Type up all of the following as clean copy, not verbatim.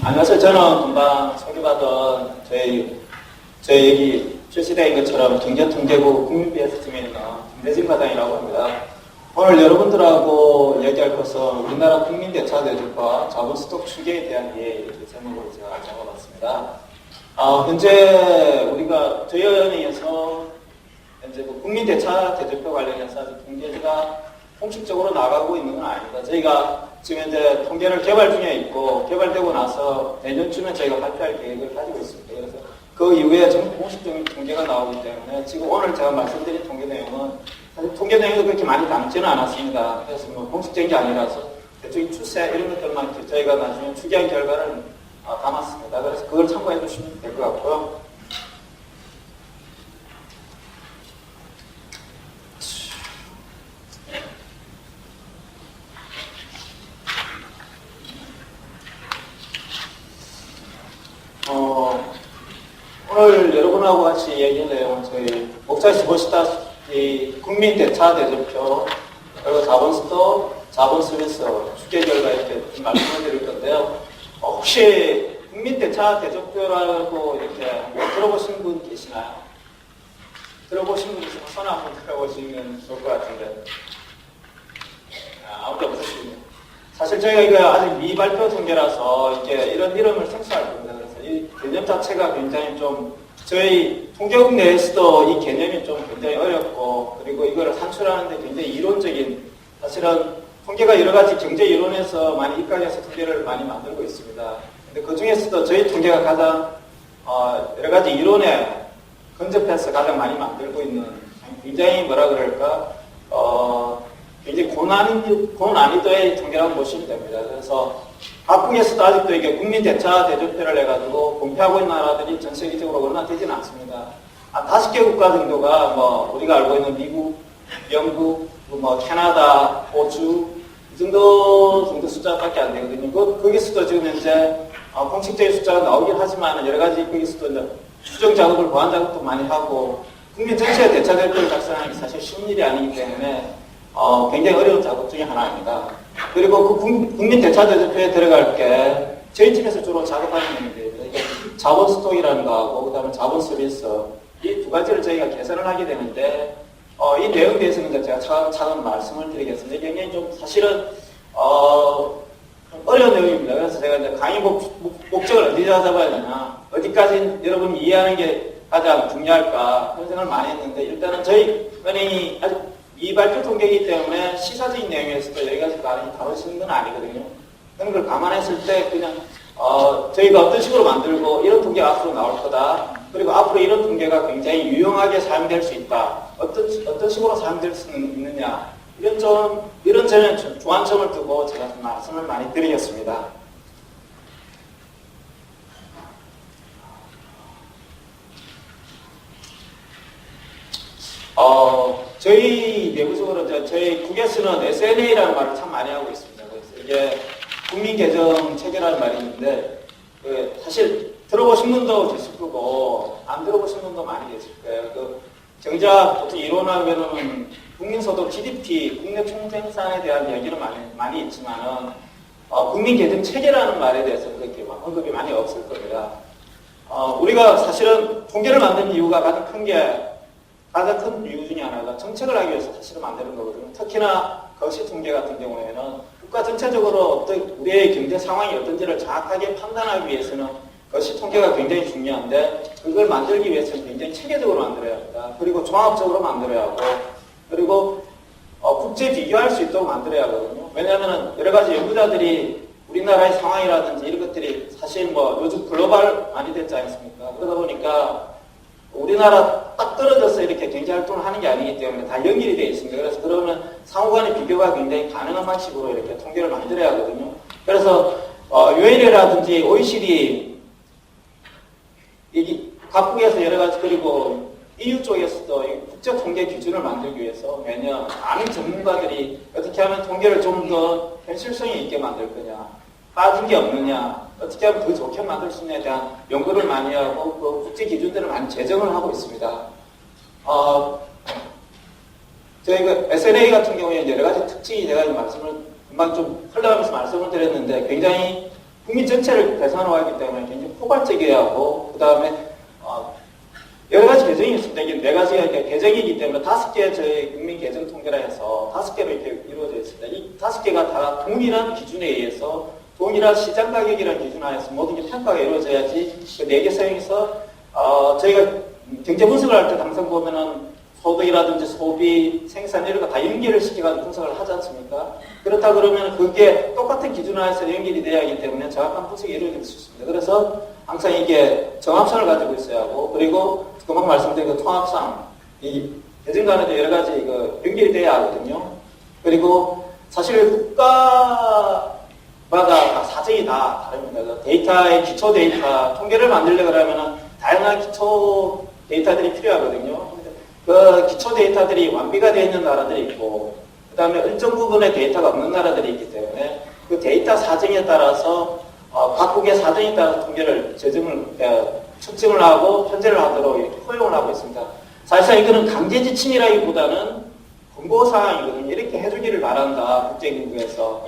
안녕하세요. 저는 금방 소개받은 저희 여기 출시된 것처럼 경제통계부 국민비에서팀에 있는 김대진 과장이라고 합니다. 오늘 여러분들하고 얘기할 것은 우리나라 국민대차 대출과 자본 스톡 추계에 대한 이해, 이렇게 제목으로 제가 적어봤습니다. 현재 우리가 저희 은행에서 현재 국민대차 대출표 관련해서 아직 통계가 공식적으로 나가고 있는 건 아닙니다. 저희가 지금 현재 통계를 개발 중에 있고, 개발되고 나서 내년쯤에 저희가 발표할 계획을 가지고 있습니다. 그래서 그 이후에 전 공식적인 통계가 나오기 때문에 지금 오늘 제가 말씀드린 통계 내용은 사실 통계 내용도 그렇게 많이 담지는 않았습니다. 그래서 뭐 공식적인 게 아니라서 대충 추세 이런 것들만 저희가 나중에 추계한 결과를 담았습니다. 그래서 그걸 참고해 주시면 될 것 같고요. 오늘 여러분하고 같이 얘기할 내용은 저희 목차에서 보시다시피 국민대차 대출표, 그리고 자본스톡, 자본서비스 추계 결과 이렇게 말씀을 드릴 건데요. 혹시 국민대차 대출표라고 이렇게 들어보신 분 계시나요? 들어보신 분 있으면 손 한번 들어보시면 좋을 것 같은데. 아무도 없으시군요. 사실 저희가 이거 아직 미발표 통계라서 이렇게 이런 이름을 생소할 겁니다. 그래서 이 개념 자체가 굉장히 좀 저희 통계국 내에서도 이 개념이 좀 굉장히 어렵고, 그리고 이거를 산출하는데 굉장히 이론적인, 사실은 통계가 여러 가지 경제 이론에서 많이 입각해서 통계를 많이 만들고 있습니다. 근데 그 중에서도 저희 통계가 가장 여러 가지 이론에 근접해서 가장 많이 만들고 있는 굉장히 뭐라 그럴까 굉장히 고난이도의 통계라고 보시면 됩니다. 그래서 각국에서도 아직도 이게 국민대차 대조표를 해가지고 공표하고 있는 나라들이 전 세계적으로 얼마 되지는 않습니다. 5개 국가 정도가 뭐 우리가 알고 있는 미국, 영국, 뭐 캐나다, 호주 이 정도 숫자밖에 안 되거든요. 거기서도 지금 현재 공식적인 숫자가 나오긴 하지만 여러 가지 거기서도 이제 추정 작업을 보완 작업도 많이 하고 국민 전체의 대차 대표를 작성하는 게 사실 쉬운 일이 아니기 때문에 굉장히 어려운 작업 중에 하나입니다. 그리고 그 국민 대차 대표에 들어갈 게 저희 팀에서 주로 작업하는 내용인데 자본 스톡이라는 거하고 그다음에 자본 서비스 이 두 가지를 저희가 개선을 하게 되는데 이 내용에 대해서는 제가 차근 말씀을 드리겠습니다. 굉장히 좀 사실은 좀 어려운 내용입니다. 그래서 제가 이제 강의 목적을 어디 잡아야 되나, 어디까지 여러분이 이해하는 게 가장 중요할까 그런 생각을 많이 했는데, 일단은 저희 은행이 아주 미발표 통계이기 때문에 시사적인 내용에서도 여러 가지 많이 다루시는 건 아니거든요. 그런 걸 감안했을 때 그냥 저희가 어떤 식으로 만들고 이런 통계가 앞으로 나올 거다. 그리고 앞으로 이런 통계가 굉장히 유용하게 사용될 수 있다. 어떤 식으로 사용될 수 있느냐. 이런 점에 중앙점을 두고 제가 좀 말씀을 많이 드리겠습니다. 저희 내부적으로 저희 국에서는 SNA라는 말을 참 많이 하고 있습니다. 그래서 이게 국민계정 체계라는 말이 있는데, 사실 들어보신 분도 계실 거고 안 들어보신 분도 많이 계실 거예요. 경제학 보통 이론하면은 국민소득 GDP, 국내 총생산에 대한 얘기는 많이 있지만은 국민계정 체계라는 말에 대해서 그렇게 언급이 많이 없을 겁니다. 우리가 사실은 통계를 만든 이유가 가장 큰 이유 중에 하나가 정책을 하기 위해서 사실은 만드는 거거든요. 특히나 거시통계 같은 경우에는 국가 전체적으로 우리의 경제 상황이 어떤지를 정확하게 판단하기 위해서는 거시통계가 굉장히 중요한데, 그걸 만들기 위해서는 굉장히 체계적으로 만들어야 합니다. 그리고 종합적으로 만들어야 하고, 그리고 국제 비교할 수 있도록 만들어야 하거든요. 왜냐하면 여러 가지 연구자들이 우리나라의 상황이라든지 이런 것들이 사실 뭐 요즘 글로벌 많이 됐지 않습니까? 그러다 보니까 우리나라 딱 떨어져서 이렇게 경제 활동을 하는 게 아니기 때문에 다 연결이 되어 있습니다. 그래서 그러면 상호 간의 비교가 굉장히 가능한 방식으로 이렇게 통계를 만들어야 하거든요. 그래서 UN이라든지 OECD 각국에서 여러 가지, 그리고 EU 쪽에서도 국제 통계 기준을 만들기 위해서 매년 많은 전문가들이 어떻게 하면 통계를 좀 더 현실성이 있게 만들 거냐, 빠진 게 없느냐, 어떻게 하면 더 좋게 만들 수 있냐에 대한 연구를 많이 하고 그 국제 기준들을 많이 제정을 하고 있습니다. 저희가 SNA 같은 경우에 여러 가지 특징이 제가 금방 좀 흘러가면서 말씀을 드렸는데, 굉장히 국민 전체를 대상으로 하기 때문에 굉장히 포괄적이어야 하고, 그 다음에 여러 가지 계정이 있습니다. 이게 네 가지가 이렇게 계정이기 때문에 5개 저희 국민 계정 통계라 해서 5개로 이렇게 이루어져 있습니다. 이 5개가 다 동일한 기준에 의해서 동일한 시장 가격이라는 기준 하에서 모든 게 평가가 이루어져야지 그 4개 사용해서 저희가 경제 분석을 할 때 항상 보면은 소득이라든지 소비, 생산 이런 거 다 연결을 시켜가지고 분석을 하지 않습니까? 그렇다 그러면 그게 똑같은 기준 하에서 연결이 돼야 하기 때문에 정확한 분석이 이루어질 수 있습니다. 그래서 항상 이게 정합성을 가지고 있어야 하고, 그리고 금방 말씀드린 그 통합상, 이 계정 간에도 여러 가지 그 연결이 돼야 하거든요. 그리고 사실 국가마다 다 사정이 다 다릅니다. 그 데이터의 기초 데이터, 통계를 만들려고 하면 다양한 기초 데이터들이 필요하거든요. 그 기초 데이터들이 완비가 되어 있는 나라들이 있고, 그 다음에 일정 부분의 데이터가 없는 나라들이 있기 때문에 그 데이터 사정에 따라서 각국의 사정에 따라서 통계를 측정을 하고 편제를 하도록 이렇게 허용을 하고 있습니다. 사실상 이거는 강제 지침이라기보다는 권고사항이거든요. 이렇게 해주기를 바란다, 국제기구에서.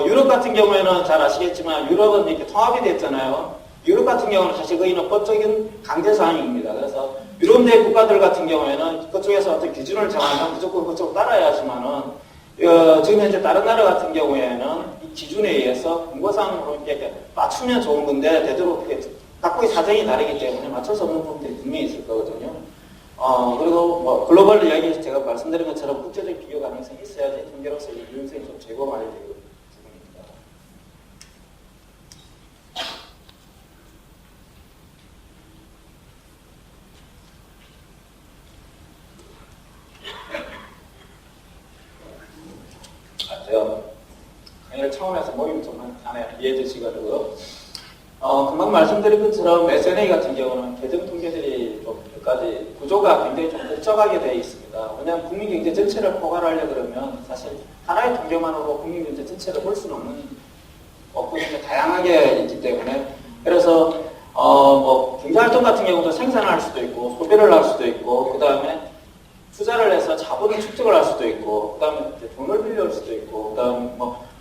유럽 같은 경우에는 잘 아시겠지만 유럽은 이렇게 통합이 됐잖아요. 유럽 같은 경우는 사실 거기는 법적인 강제사항입니다. 그래서 유럽 내 국가들 같은 경우에는 그쪽에서 어떤 기준을 정하면 무조건 그쪽 따라야 하지만은 지금 현재 다른 나라 같은 경우에는 이 기준에 의해서 권고사항으로 이렇게 맞추면 좋은 건데 되도록 각국의 사정이 다르기 때문에 맞출 수 없는 부분들이 분명히 있을 거거든요. 그리고 글로벌 이야기에서 제가 말씀드린 것처럼 국제적 비교 가능성이 있어야지 통계로서 유용성이 좀 제고가 많이 되고 부분입니다. 제가 강의를 처음 해서 모임이 좀 안에 이해해 주시가지고요. 금방 말씀드린 것처럼 SNA 같은 경우는 계정 통계들이 좀 몇 가지 구조가 굉장히 좀 복잡하게 되어 있습니다. 왜냐하면 국민 경제 전체를 포괄하려 그러면 사실 하나의 통계만으로 국민 경제 전체를 볼 수는 없는 부분이 다양하게 있기 때문에, 그래서 경제활동 같은 경우도 생산을 할 수도 있고 소비를 할 수도 있고, 그 다음에 투자를 해서 자본을 축적을 할 수도 있고, 그 다음에 돈을 빌려올 수도 있고, 그 다음에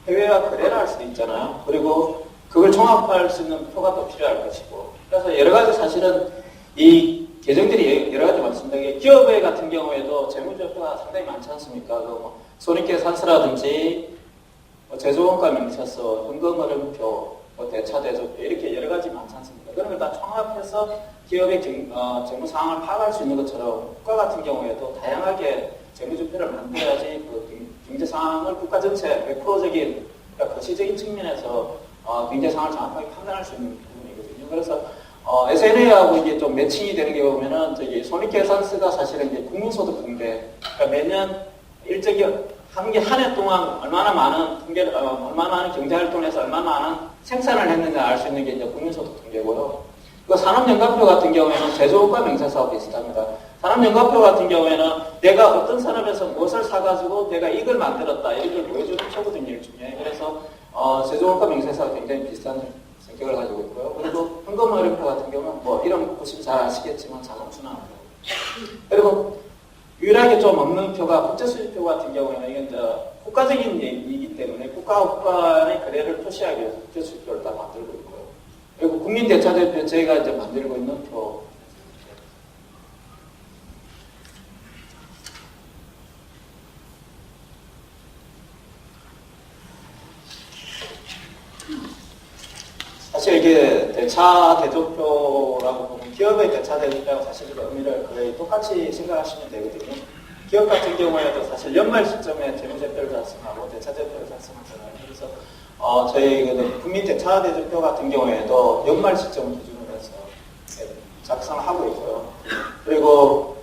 해외와 거래를 할 수도 있잖아요. 그리고 그걸 종합할 수 있는 표가 또 필요할 것이고, 그래서 여러 가지 사실은 이 계정들이 여러 가지 많습니다. 기업의 같은 경우에도 재무제표가 상당히 많지 않습니까? 손익계산서라든지 제조원가 명세서, 현금흐름표, 대차대조표 이렇게 여러 가지 많지 않습니까? 그런 걸 다 총합해서 기업의 재무 상황을 파악할 수 있는 것처럼 국가 같은 경우에도 다양하게 재무제표를 만들어야지 그 경제 상황을 국가 전체 매크로적인, 그러니까 거시적인 측면에서 경제 상황을 정확하게 판단할 수 있는 부분이거든요. 그래서 SNA하고 이게 좀 매칭이 되는 게 보면은 저기 손익계산서가 사실은 이제 국민소득 통계, 그러니까 매년 일정히 한 해 동안 얼마나 많은 통계를, 얼마나 많은 경제활동에서 얼마나 많은 생산을 했느냐 알 수 있는 게 이제 국민소득 통계고요. 그 산업연가표 같은 경우에는 제조업과 명세서와 비슷합니다. 산업연가표 같은 경우에는 내가 어떤 산업에서 무엇을 사가지고 내가 이걸 만들었다 이걸 보여주는 표거든요, 일종의. 그래서 제조업과 명세서가 굉장히 비슷한 성격을 가지고 있고요. 그리고 현금흐름표 같은 경우는 이런 보시면 잘 아시겠지만 자동순환표. 그리고 유일하게 좀 없는 표가 국제수지표 같은 경우에는 이건 이제 국가적인 얘기이기 때문에 국가와 국가 간의 거래를 표시하기 위해서 국제수지표를 다 만들고 있고요. 그리고 국민대차대표 저희가 이제 만들고 있는 표. 사실 이게 대차대조표라고 보면 기업의 대차대조표랑 사실 그 의미를 거의 똑같이 생각하시면 되거든요. 기업 같은 경우에도 사실 연말 시점에 재무제표를 작성하고 대차대표를 작성하잖아요. 그래서 저희 국민 대차대조표 같은 경우에도 연말 시점을 기준으로 해서 작성을 하고 있고요. 그리고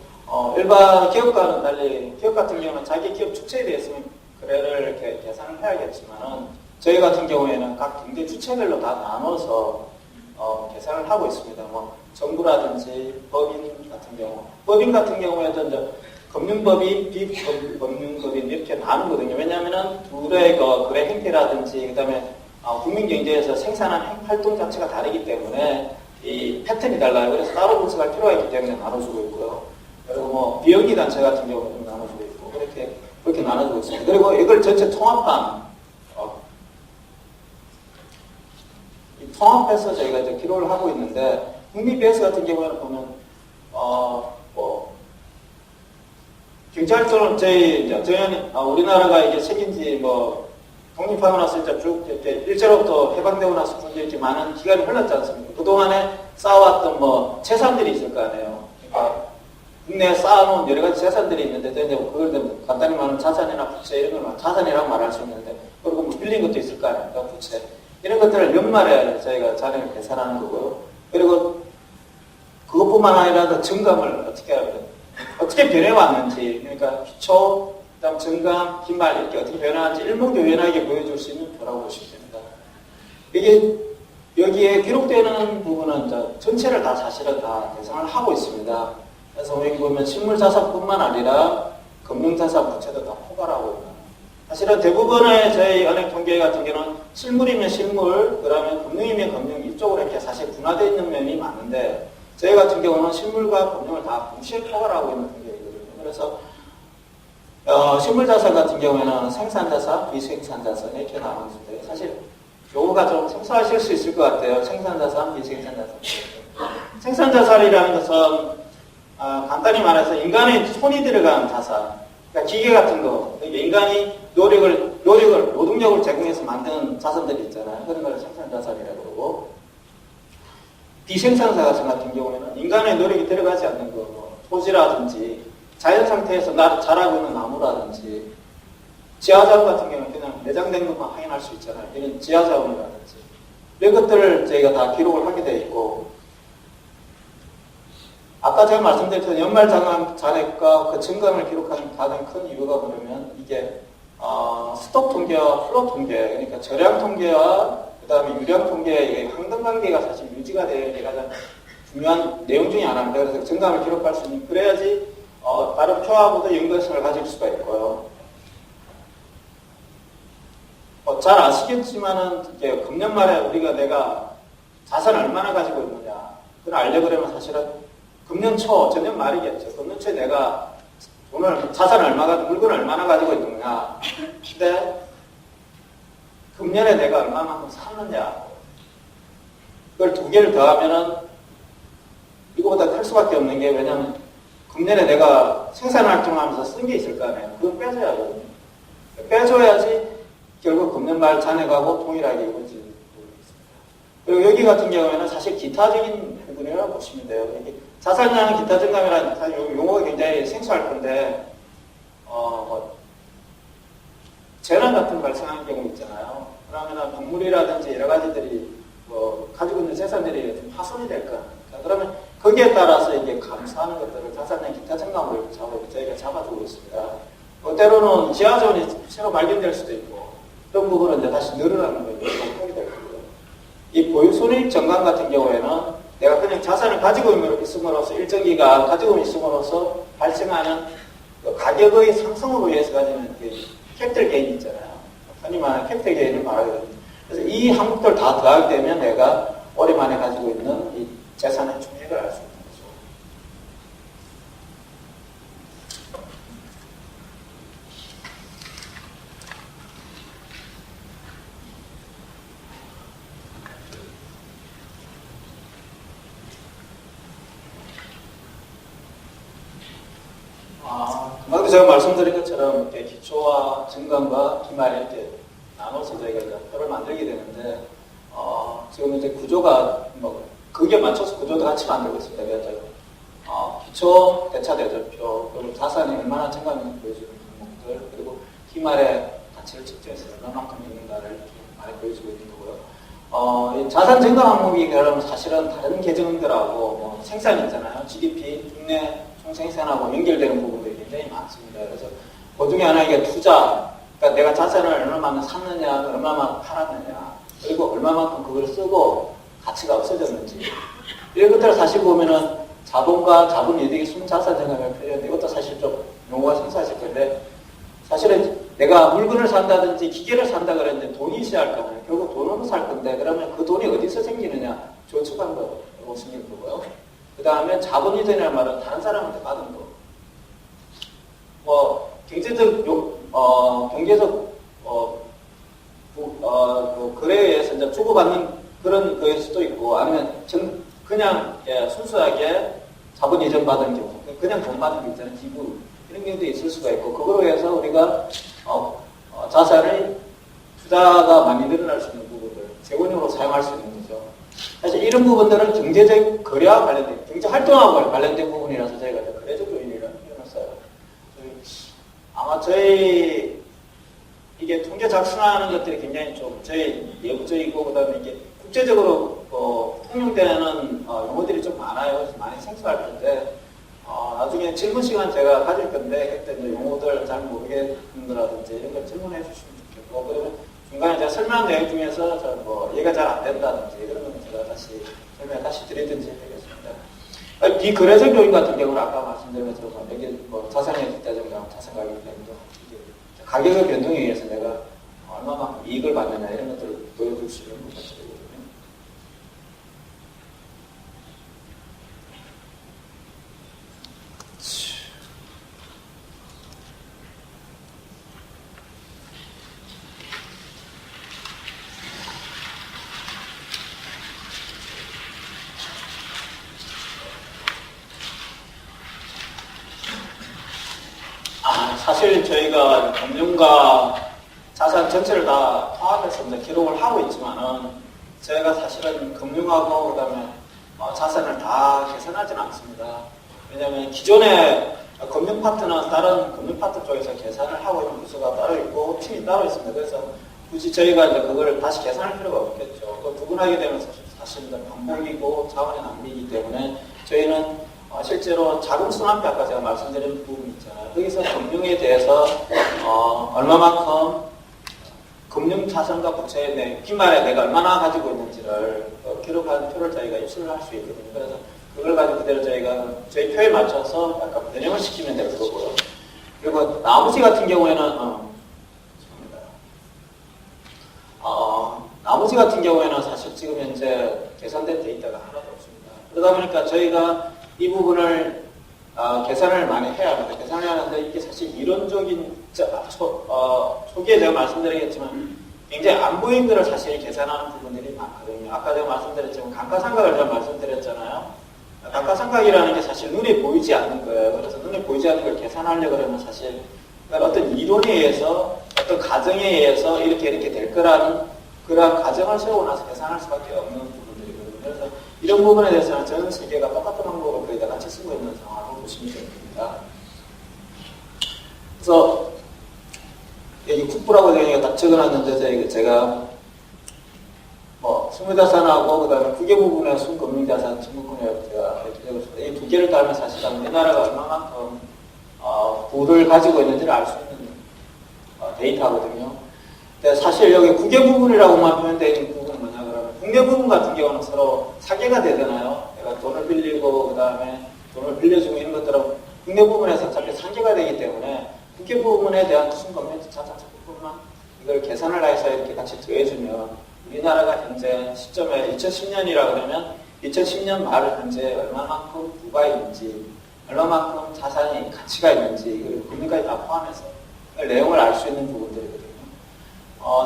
일반 기업과는 달리 기업 같은 경우는 자기 기업 주체에 대해서는 거래를 이렇게 계산을 해야겠지만은 저희 같은 경우에는 각 경제 주체별로 다 나눠서 계산을 하고 있습니다. 정부라든지 법인 같은 경우, 법인 같은 경우에도 이제 금융법인, 비금융법인 이렇게 나누거든요. 왜냐하면은 둘의 거래 행태라든지 그다음에 국민 경제에서 생산한 활동 자체가 다르기 때문에 이 패턴이 달라요. 그래서 따로 분석할 필요가 있기 때문에 나눠주고 있고요. 그리고 비영리 단체 같은 경우는 나눠주고 있고 그렇게 나눠주고 있습니다. 그리고 이걸 전체 통합한 통합해서 저희가 이제 기록을 하고 있는데, 국립BS 같은 경우에는 보면, 경찰도는 우리나라가 이게 생긴 지 독립하고 나서 이제 쭉 이렇게 일제로부터 해방되고 나서 이렇게 많은 기간이 흘렀지 않습니까? 그동안에 쌓아왔던 재산들이 있을 거 아니에요. 그러니까 국내에 쌓아놓은 여러 가지 재산들이 있는데, 이제 그걸 간단히 말하면 자산이나 부채 이런 걸 자산이라고 말할 수 있는데, 그리고 빌린 것도 있을 거 아닙니까? 부채. 이런 것들을 연말에 저희가 자료를 계산하는 거고요. 그리고 그것뿐만 아니라 증감을 어떻게 변해왔는지, 그러니까 기초, 그다음 증감, 기말 이렇게 어떻게 변화하는지 일목요연하게 보여줄 수 있는 표라고 보시면 됩니다. 이게 여기에 기록되는 부분은 전체를 다 사실은 다 계산을 하고 있습니다. 그래서 여기 보면 실물자산뿐만 아니라 금융자산 부채도 다 포괄하고 있는. 사실은 대부분의 저희 은행 통계 같은 경우는 실물이면 실물, 그 다음에 금융이면 금융 이쪽으로 이렇게 사실 분화되어 있는 면이 많은데, 저희 같은 경우는 실물과 금융을 다 동시에 포괄하고 있는 통계이거든요. 그래서 실물자산 같은 경우에는 생산자산, 비생산자산 이렇게 나누는데, 사실 요거가 좀 생소하실 수 있을 것 같아요. 생산자산, 비생산자산. 생산자산이라는 것은 간단히 말해서 인간의 손이 들어간 자산, 그러니까 기계 같은 거, 인간이 노동력을 제공해서 만드는 자산들이 있잖아요. 그런 걸 생산자산이라고 그러고, 비생산자산 같은 경우에는 인간의 노력이 들어가지 않는 거, 토지라든지 자연 상태에서 자라고 있는 나무라든지, 지하자원 같은 경우는 그냥 내장된 것만 확인할 수 있잖아요. 이런 지하자원이라든지 이런 것들을 저희가 다 기록을 하게 되어 있고, 아까 제가 말씀드렸던 연말 잔액과 그 증감을 기록하는 가장 큰 이유가 뭐냐면, 이게 스톡 통계와 플롯 통계, 그러니까 저량 통계와 그 다음에 유량 통계의 항등관계가 사실 유지가 되어야 가장 중요한 내용 중에 하나입니다. 그래서 증감을 기록할 수 있는, 그래야지 다른 표하고도 연관성을 가질 수가 있고요. 잘 아시겠지만은 이게 금년 말에 우리가 내가 자산을 얼마나 가지고 있느냐, 그걸 알려고 하면 사실은 금년 초, 전년 말이겠죠. 금년 초에 내가 자산을 물건을 얼마나 가지고 있느냐. 근데 금년에 내가 얼마만큼 샀느냐. 그걸 두 개를 더하면은 이거보다 클 수밖에 없는 게, 왜냐면 금년에 내가 생산활동을 하면서 쓴 게 있을 거 아니에요. 그건 빼줘야 하거든요. 빼줘야지 결국 금년 말 잔액하고 동일하게 이루어지는 부분이 있습니다. 그리고 여기 같은 경우에는 사실 기타적인 부분이라고 보시면 돼요. 자산이라는 기타 증감이라는 용어가 굉장히 생소할 건데, 재난 같은 거 발생하는 경우 있잖아요. 그러면 동물이라든지 여러 가지들이 가지고 있는 재산들이 좀 파손이 될 거니까, 그러면 거기에 따라서 이게 감사하는 것들을 자산의 기타 증감으로 저희가 잡아주고 있습니다. 때로는 지하자원이 새로 발견될 수도 있고, 그런 부분은 이제 다시 늘어나는 거예요. 하게 될 거고요. 이 보유손익 정감 같은 경우에는 내가 그냥 자산을 가지고 있음으로써 일정 기간 가지고 있음으로써 발생하는 그 가격의 상승으로 인해서 가지는 캐피털 게인 있잖아요. 흔히 말하는 캐피털 게인을 말하거든요. 그래서 이 항목들 다 더하게 되면 내가 오랜만에 가지고 있는 이 재산의 총액을 알 수 있는 거죠. 방금 제가 말씀드린 것처럼 이렇게 기초와 증감과 기말 이렇게 나눠서 저희가 이제 표를 만들게 되는데, 지금 이제 구조가 그게 맞춰서 구조도 같이 만들고 있습니다. 그래서 기초 대차 대조표, 그리고 자산이 얼마나 증감이 보여주는 항목들, 그리고 기말의 가치를 측정해서 얼마만큼 있는가를 이렇게 많이 보여주고 있는 거고요. 이 자산 증감 항목이 그러면 사실은 다른 계정들하고 생산 있잖아요. GDP, 국내 총생산하고 연결되는 부분들이 굉장히 많습니다. 그래서 그 중에 하나 이게 투자, 그러니까 내가 자산을 얼마만큼 샀느냐, 얼마만큼 팔았느냐, 그리고 얼마만큼 그걸 쓰고 가치가 없어졌는지, 이런 것들을 사실 보면은 자본과 자본이득이 순자산 증감을 표현하는데, 이것도 사실 좀 용어가 생소하실 텐데, 사실은 내가 물건을 산다든지 기계를 산다 그랬는데 돈이 있어야 할 거잖아요. 결국 돈으로 살 건데, 그러면 그 돈이 어디서 생기느냐? 저축한 거로 생기는 거고요. 그 다음에 자본이득이라는 말은 다른 사람한테 받은 거. 경제적 거래에 의해서 이제 주고받는 그런 거일 수도 있고, 아니면 그냥 순수하게 자본 이전 받은 경우, 그냥 돈 받은 게 있잖아요. 기부. 이런 경우도 있을 수가 있고, 그거로 해서 우리가 자산의 투자가 많이 늘어날 수 있는 부분들, 재원으로 사용할 수 있는 거죠. 사실 이런 부분들은 경제적 거래와 관련된, 경제 활동하고 관련된 부분이라서 저희가 거래적 요인이라는 표현을 써요. 아마 저희 이게 통계 작성하는 것들이 굉장히 좀 저희 내부적이고 그다음에 이게 국제적으로 통용되는 용어들이 좀 많아요. 그래서 많이 생소할 텐데 나중에 질문 시간 제가 가질 건데 그때 이제 용어들 잘 모르겠는 거라든지 이런 걸 질문해 주시면 좋겠고, 그러면 중간에 제가 설명한 내용 중에서 이해가 잘 안 된다든지 이런 건 제가 설명 다시 드리든지 하겠습니다. 비거래적 요인 같은 경우는 아까 말씀드린 것처럼 여기 자산의 뒷자전가, 자산 가격 변동, 가격의 변동에 의해서 내가 얼마만큼 이익을 받느냐 이런 것들을 보여줄 수 있는 부분들이거든요. 사실 저희가 금융과 자산 전체를 다 통합해서 이제 기록을 하고 있지만은 저희가 사실은 금융하고 그다음에 자산을 다 계산하지는 않습니다. 왜냐하면 기존의 금융 파트는 다른 금융 파트 쪽에서 계산을 하고 있는 부서가 따로 있고 팀이 따로 있습니다. 그래서 굳이 저희가 이제 그걸 다시 계산할 필요가 없겠죠. 그 구분하게 되면 사실은 반복이고 자원의 낭비이기 때문에 저희는 실제로 자금 순환비 아까 제가 말씀드린 부분 있잖아요. 거기서 금융에 대해서 얼마만큼 금융 자산과 부채의 기말에 내가 얼마나 가지고 있는지를 기록하는 표를 저희가 입수를 할 수 있거든요. 그래서 그걸 가지고 그대로 저희가 저희 표에 맞춰서 약간 변형을 시키면 될 거고요. 그리고 나머지 같은 경우에는 나머지 같은 경우에는 사실 지금 현재 계산된 데이터가 하나도 없습니다. 그러다 보니까 저희가 이 부분을 계산을 많이 해야 합니다. 계산을 해야 하는데 이게 사실 이론적인 초기에 제가 말씀드리겠지만 굉장히 안 보이는 것을 사실 계산하는 부분들이 많거든요. 아까 제가 말씀드렸지만 감가상각을 제가 말씀드렸잖아요. 감가상각이라는 게 사실 눈에 보이지 않는 거예요. 그래서 눈에 보이지 않는 걸 계산하려고 하면 사실 어떤 이론에 의해서 어떤 가정에 의해서 이렇게 될 거라는 그런 가정을 세우고 나서 계산할 수밖에 없는 부분들이거든요. 그래서 이런 부분에 대해서는 전 세계가 똑같은 방법을 거의 다 같이 쓰고 있는 상황으로 보시면 됩니다. 그래서 여기 국부라고 딱 적어놨는데 제가 스무자산하고 그다음에 국외 부분의 순금융자산 증권권을 제가 적었습니다. 이 두 개를 달면 사실은 우리나라가 얼마만큼 부를 가지고 있는지를 알 수 있는 데이터거든요. 근데 사실 여기 국외 부분이라고만 표현되어 있는 부분은 뭐냐 그러면 국내 부분 같은 경우는 서로 사계가 되잖아요. 내가 돈을 빌리고 그다음에 돈을 빌려주고 이런 것들은 국내 부분에서 어차피 상계가 되기 때문에 국외 부분에 대한 순금융 자산 부분만 이걸 계산을 해서 이렇게 같이 더해주면 우리나라가 현재 시점에 2010년이라 그러면 2010년 말을 현재 얼마만큼 부가 있는지 얼마만큼 자산이 가치가 있는지 그리고 금융까지 다 포함해서 내용을 알 수 있는 부분들이거든요.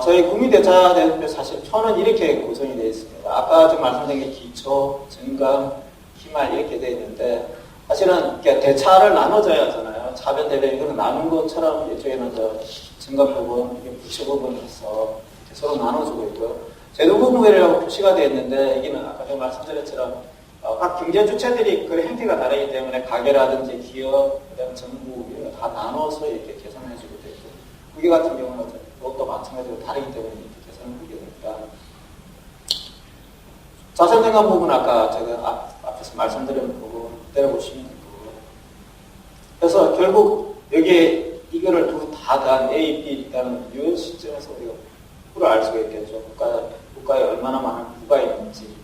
저희 국민대차 대표 사실 표는 이렇게 구성이 되어 있습니다. 아까 좀 말씀드린 게 기초, 증감, 기말 이렇게 되어 있는데 사실은 대차를 나눠줘야 하잖아요. 차변 대변 이거는 나눈 것처럼 이쪽에는 증감 부분, 이게 부채 부분을 해서 서로 나눠주고 있고요. 제도 부분이라고 표시가 되어 있는데 여기는 아까 제가 말씀드렸처럼 각 경제 주체들이 그 형태가 다르기 때문에 가게라든지 기업, 그다음 정부 이런 거 다 나눠서 이렇게 계산해주고 되고 국외 같은 경우는 그것도 마찬가지로 다르기 때문에 이렇게 계산을 하게 됩니다. 자산증감 부분 아까 제가 앞에서 말씀드린 부분 그대로 보시면 되고 그래서 결국 여기에 이거를 두 다 단 A, B 일단은 이 시점에서 우리가 부를 알 수가 있겠죠. 국가에 얼마나 많은 부가 있는지.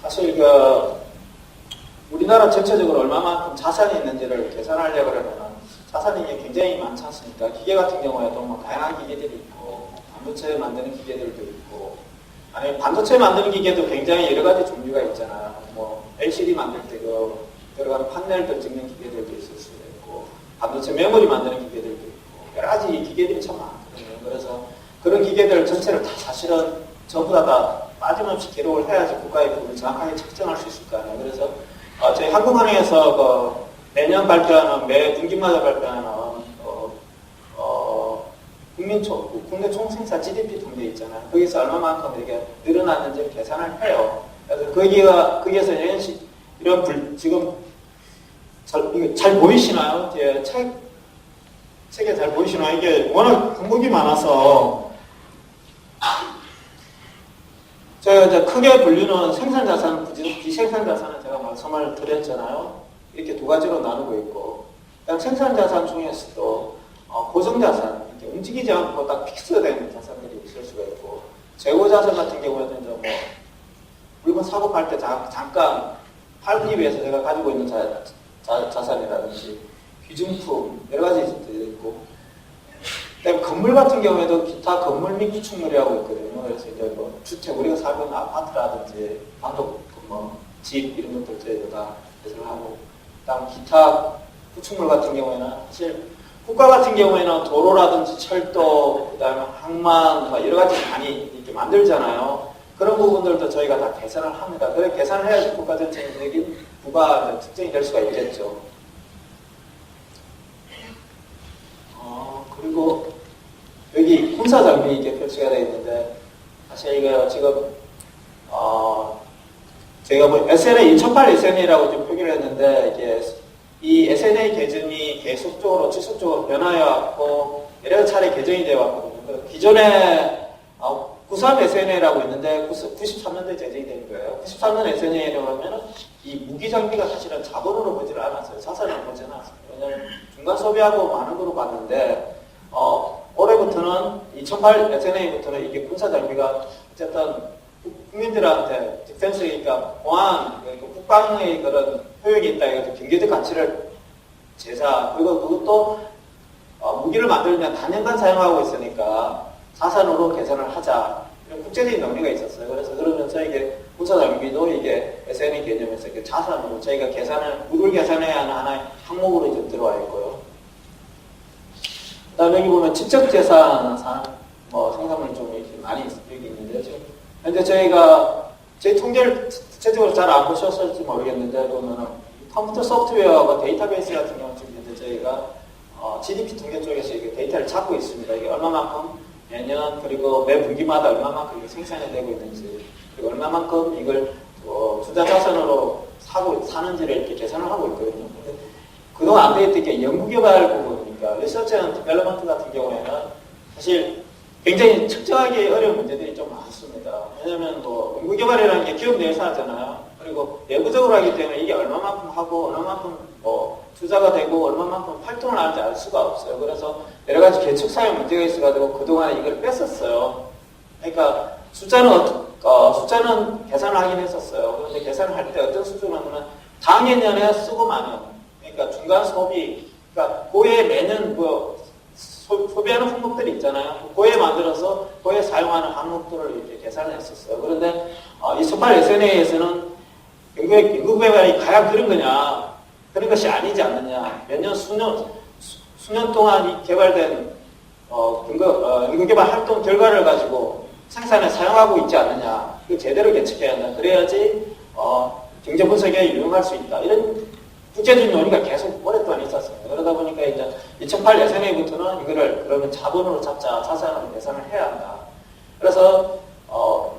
사실 우리나라 전체적으로 얼마만큼 자산이 있는지를 계산하려고 하면 자산이 굉장히 많지 않습니까? 기계 같은 경우에도 다양한 기계들이 있고 반도체 만드는 기계들도 있고, 아니 반도체 만드는 기계도 굉장히 여러 가지 종류가 있잖아요. 뭐 LCD 만들 때 그 들어가는 판넬들 찍는 기계들도 있을 수 있고, 반도체 메모리 만드는 기계들도 있고, 여러 가지 기계들이 참 많거든요. 그래서 그런 기계들 전체를 다 사실은 전부 다 빠짐없이 기록을 해야지 국가의 부분을 정확하게 측정할 수 있을 거 아니에요. 그래서 저희 한국은행에서 매년 발표하는, 매 분기마다 발표하는 국내 총생산 GDP 통계 있잖아요. 거기서 얼마만큼 이렇게 늘어났는지 계산을 해요. 그래서 거기에서 이런 지금 잘 보이시나요? 책에 잘 보이시나요? 이게 워낙 항목이 많아서 제가 이제 크게 분류는 생산자산, 비생산자산은 제가 말씀을 드렸잖아요. 이렇게 두 가지로 나누고 있고, 그다음 생산자산 중에서도 고정자산, 움직이지 않고 딱 픽스된 자산들이 있을 수가 있고, 재고자산 같은 경우에는 이제 뭐 물건 사고 팔 때 잠깐 팔기 위해서 제가 가지고 있는 자산이라든지 귀중품 여러 가지 있고, 그다음에 건물 같은 경우에도 기타 건물 및 구축물이라고 있거든요. 그래서 이제 뭐 주택, 우리가 살고 있는 아파트라든지 단독 집 이런 것들 저희가 배설을 하고, 그다음 기타 구축물 같은 경우에는 사실 국가 같은 경우에는 도로라든지 철도, 그다음에 항만 여러 가지 많이 이렇게 만들잖아요. 그런 부분들도 저희가 다 계산을 합니다. 그래 계산을 해야지 국가 전체적인 부가 특정이 될 수가 있겠죠. 그리고 여기 군사 장비 이렇게 표시가 되어 있는데, 사실 이거 지금 제가 뭐 SNA 2008 SNA라고 좀 표기를 했는데, 이게 이 SNA 개정이 계속적으로 지속적으로 변화해 왔고 여러 차례 개정이 되어 왔거든요. 기존에 93 SNA라고 있는데 93년도에 제정이 된 거예요. 93년 SNA라고 하면 이 무기 장비가 사실은 자본으로 보지를 않았어요. 자산으로 보지는 않았어요. 왜냐하면 중간 소비하고 많은 거로 봤는데 올해부터는 2008 SNA부터는 이게 군사 장비가 어쨌든 국민들한테 디펜스, 그러니까 보안, 그러니까 국방의 그런 효용이 있다 해서 경제적 가치를 그리고 그것도 무기를 만들면 단연간 사용하고 있으니까 자산으로 계산을 하자, 이런 국제적인 논리가 있었어요. 그래서 그러면서 이게 군사 장비도 이게 SNA 개념에서 이렇게 자산으로 저희가 무기를 계산해야 하는 하나의 항목으로 이제 들어와 있고요. 그다음에 여기 보면 지적 재산 생산물 좀 이렇게 많이 여기 있는데요. 지금 현재 저희 통계를 구체적으로 잘 안 보셨을지 모르겠는데, 보면은 컴퓨터 소프트웨어와 데이터베이스 같은 경우는 지금 현재 저희가 GDP 통계 쪽에서 이게 데이터를 찾고 있습니다. 이게 얼마만큼 매년, 그리고 매 분기마다 얼마만큼 이게 생산이 되고 있는지, 그리고 얼마만큼 이걸 투자 자산으로 사는지를 이렇게 계산을 하고 있거든요. 근데 그동안 안 되었던 게 연구개발 부분이니까, 리서치 앤 디벨롭먼트 같은 경우에는 사실 굉장히 측정하기 어려운 문제들이 좀 많습니다. 왜냐하면 연구개발이라는 게 기업 내에서 하잖아요. 그리고 내부적으로 하기 때문에 이게 얼마만큼 하고 얼마만큼 투자가 되고 얼마만큼 활동을 하는지 알 수가 없어요. 그래서 여러 가지 계측상의 문제가 있어가지고 그동안에 이걸 뺐었어요. 그러니까 숫자는 계산을 하긴 했었어요. 그런데 계산을 할 때 어떤 수준은 당해년에 쓰고 많은, 그러니까 중간 소비, 그러니까 고해 매년 소비하는 품목들이 있잖아요. 고해 만들어서 고해 사용하는 항목들을 이렇게 계산을 했었어요. 그런데 2008 SNA에서는 연구개발이 과연 그런 거냐, 그런 것이 아니지 않느냐, 몇 년, 수년 동안 개발된 연구개발 활동 결과를 가지고 생산에 사용하고 있지 않느냐, 이거 제대로 계측해야 한다. 그래야지 경제 분석에 유용할 수 있다. 이런 국제적인 논의가 계속 오랫동안 있었습니다. 그러다 보니까 이제 2008 SNA부터는 이거를 그러면 자본으로 잡자, 자산으로 계산을 해야 한다. 그래서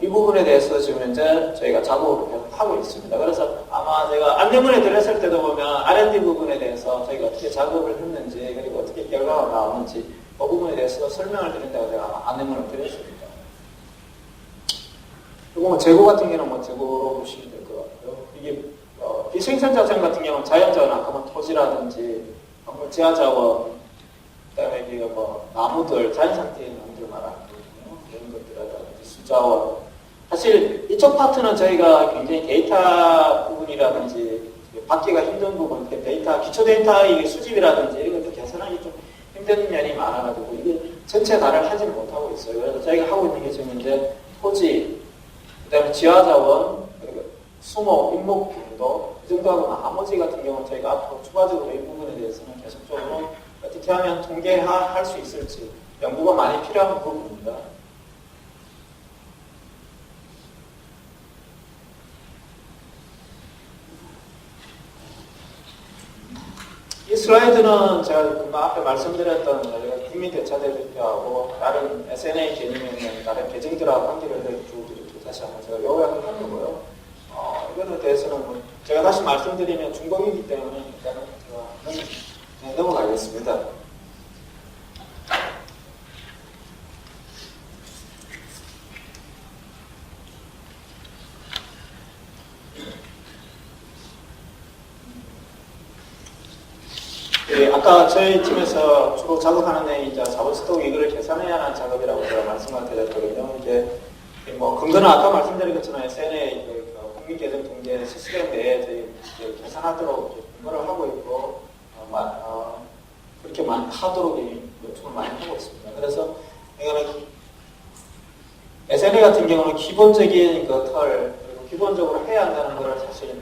이 부분에 대해서 지금 현재 저희가 작업을 계속 하고 있습니다. 그래서 아마 제가 안내문에 드렸을 때도 보면 R&D 부분에 대해서 저희가 어떻게 작업을 했는지, 그리고 어떻게 결과가 나오는지 그 부분에 대해서 설명을 드린다고 제가 아마 안내문을 드렸습니다. 그리고 재고 같은 경우는 재고로 보시면 될 것 같고요. 이게 비생산 자산 같은 경우는 자연자원, 아까 토지라든지 지하자원, 그다음에 나무들, 자연 상태의 나무들 말하거든요. 이런 것들이라든지 수자원. 사실 이쪽 파트는 저희가 굉장히 데이터 부분이라든지 받기가 힘든 부분, 기초 데이터의 수집이라든지 이런 것들 계산하기 좀 힘든 면이 많아가지고 이게 전체 다를 하지는 못하고 있어요. 그래서 저희가 하고 있는 게 지금 이제 토지, 그 다음에 지하자원, 그리고 수목, 임목 변도, 이 정도 하고 나머지 같은 경우는 저희가 앞으로 추가적으로 이 부분에 대해서는 계속적으로 어떻게 하면 통계할 수 있을지 연구가 많이 필요한 부분입니다. 이 슬라이드는 제가 금방 앞에 말씀드렸던 국민대차대표하고 다른 SNA 개념에 있는 다른 계정들하고 관계를 쭉 다시 한번 제가 요약을 하는 거고요. 이거에 대해서는 제가 다시 말씀드리면 중복이기 때문에 일단은 제가 넘어가겠습니다. 예, 아까 저희 팀에서 주로 작업하는 내용이 이제 자본 스톡 이익을 계산해야 하는 작업이라고 제가 말씀을 드렸거든요. 이게 뭐 근거는 아까 말씀드린 것처럼 SNA 국민계정 통계 시스템 내에 저희 계산하도록 근거를 하고 있고 그렇게 하도록 요청을 많이 하고 있습니다. 그래서 이거는 SNA 같은 경우는 기본적인 그 털 그리고 기본적으로 해야 한다는 것을 사실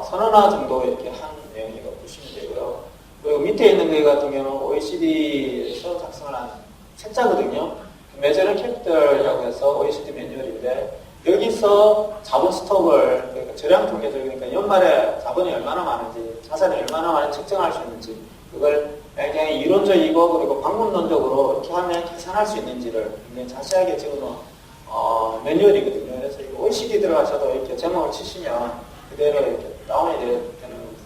선언화 정도 이렇게 한 내용이라고 보시면 되고요. 그리고 밑에 있는 거 같은 경우는 OECD에서 작성을 한 책자거든요. 메저럴 캐피털이라고 해서 OECD 매뉴얼인데 여기서 자본 스톡을 그러니까 절약 통계적 그러니까 연말에 자본이 얼마나 많은지 자산이 얼마나 많은지 측정할 수 있는지 그걸 굉장히 이론적이고 그리고 방법론적으로 이렇게 하면 계산할 수 있는지를 굉장히 자세하게 적어놓은 매뉴얼이거든요. 그래서 OECD 들어가셔도 이렇게 제목을 치시면 그대로 이렇게 다운이 되는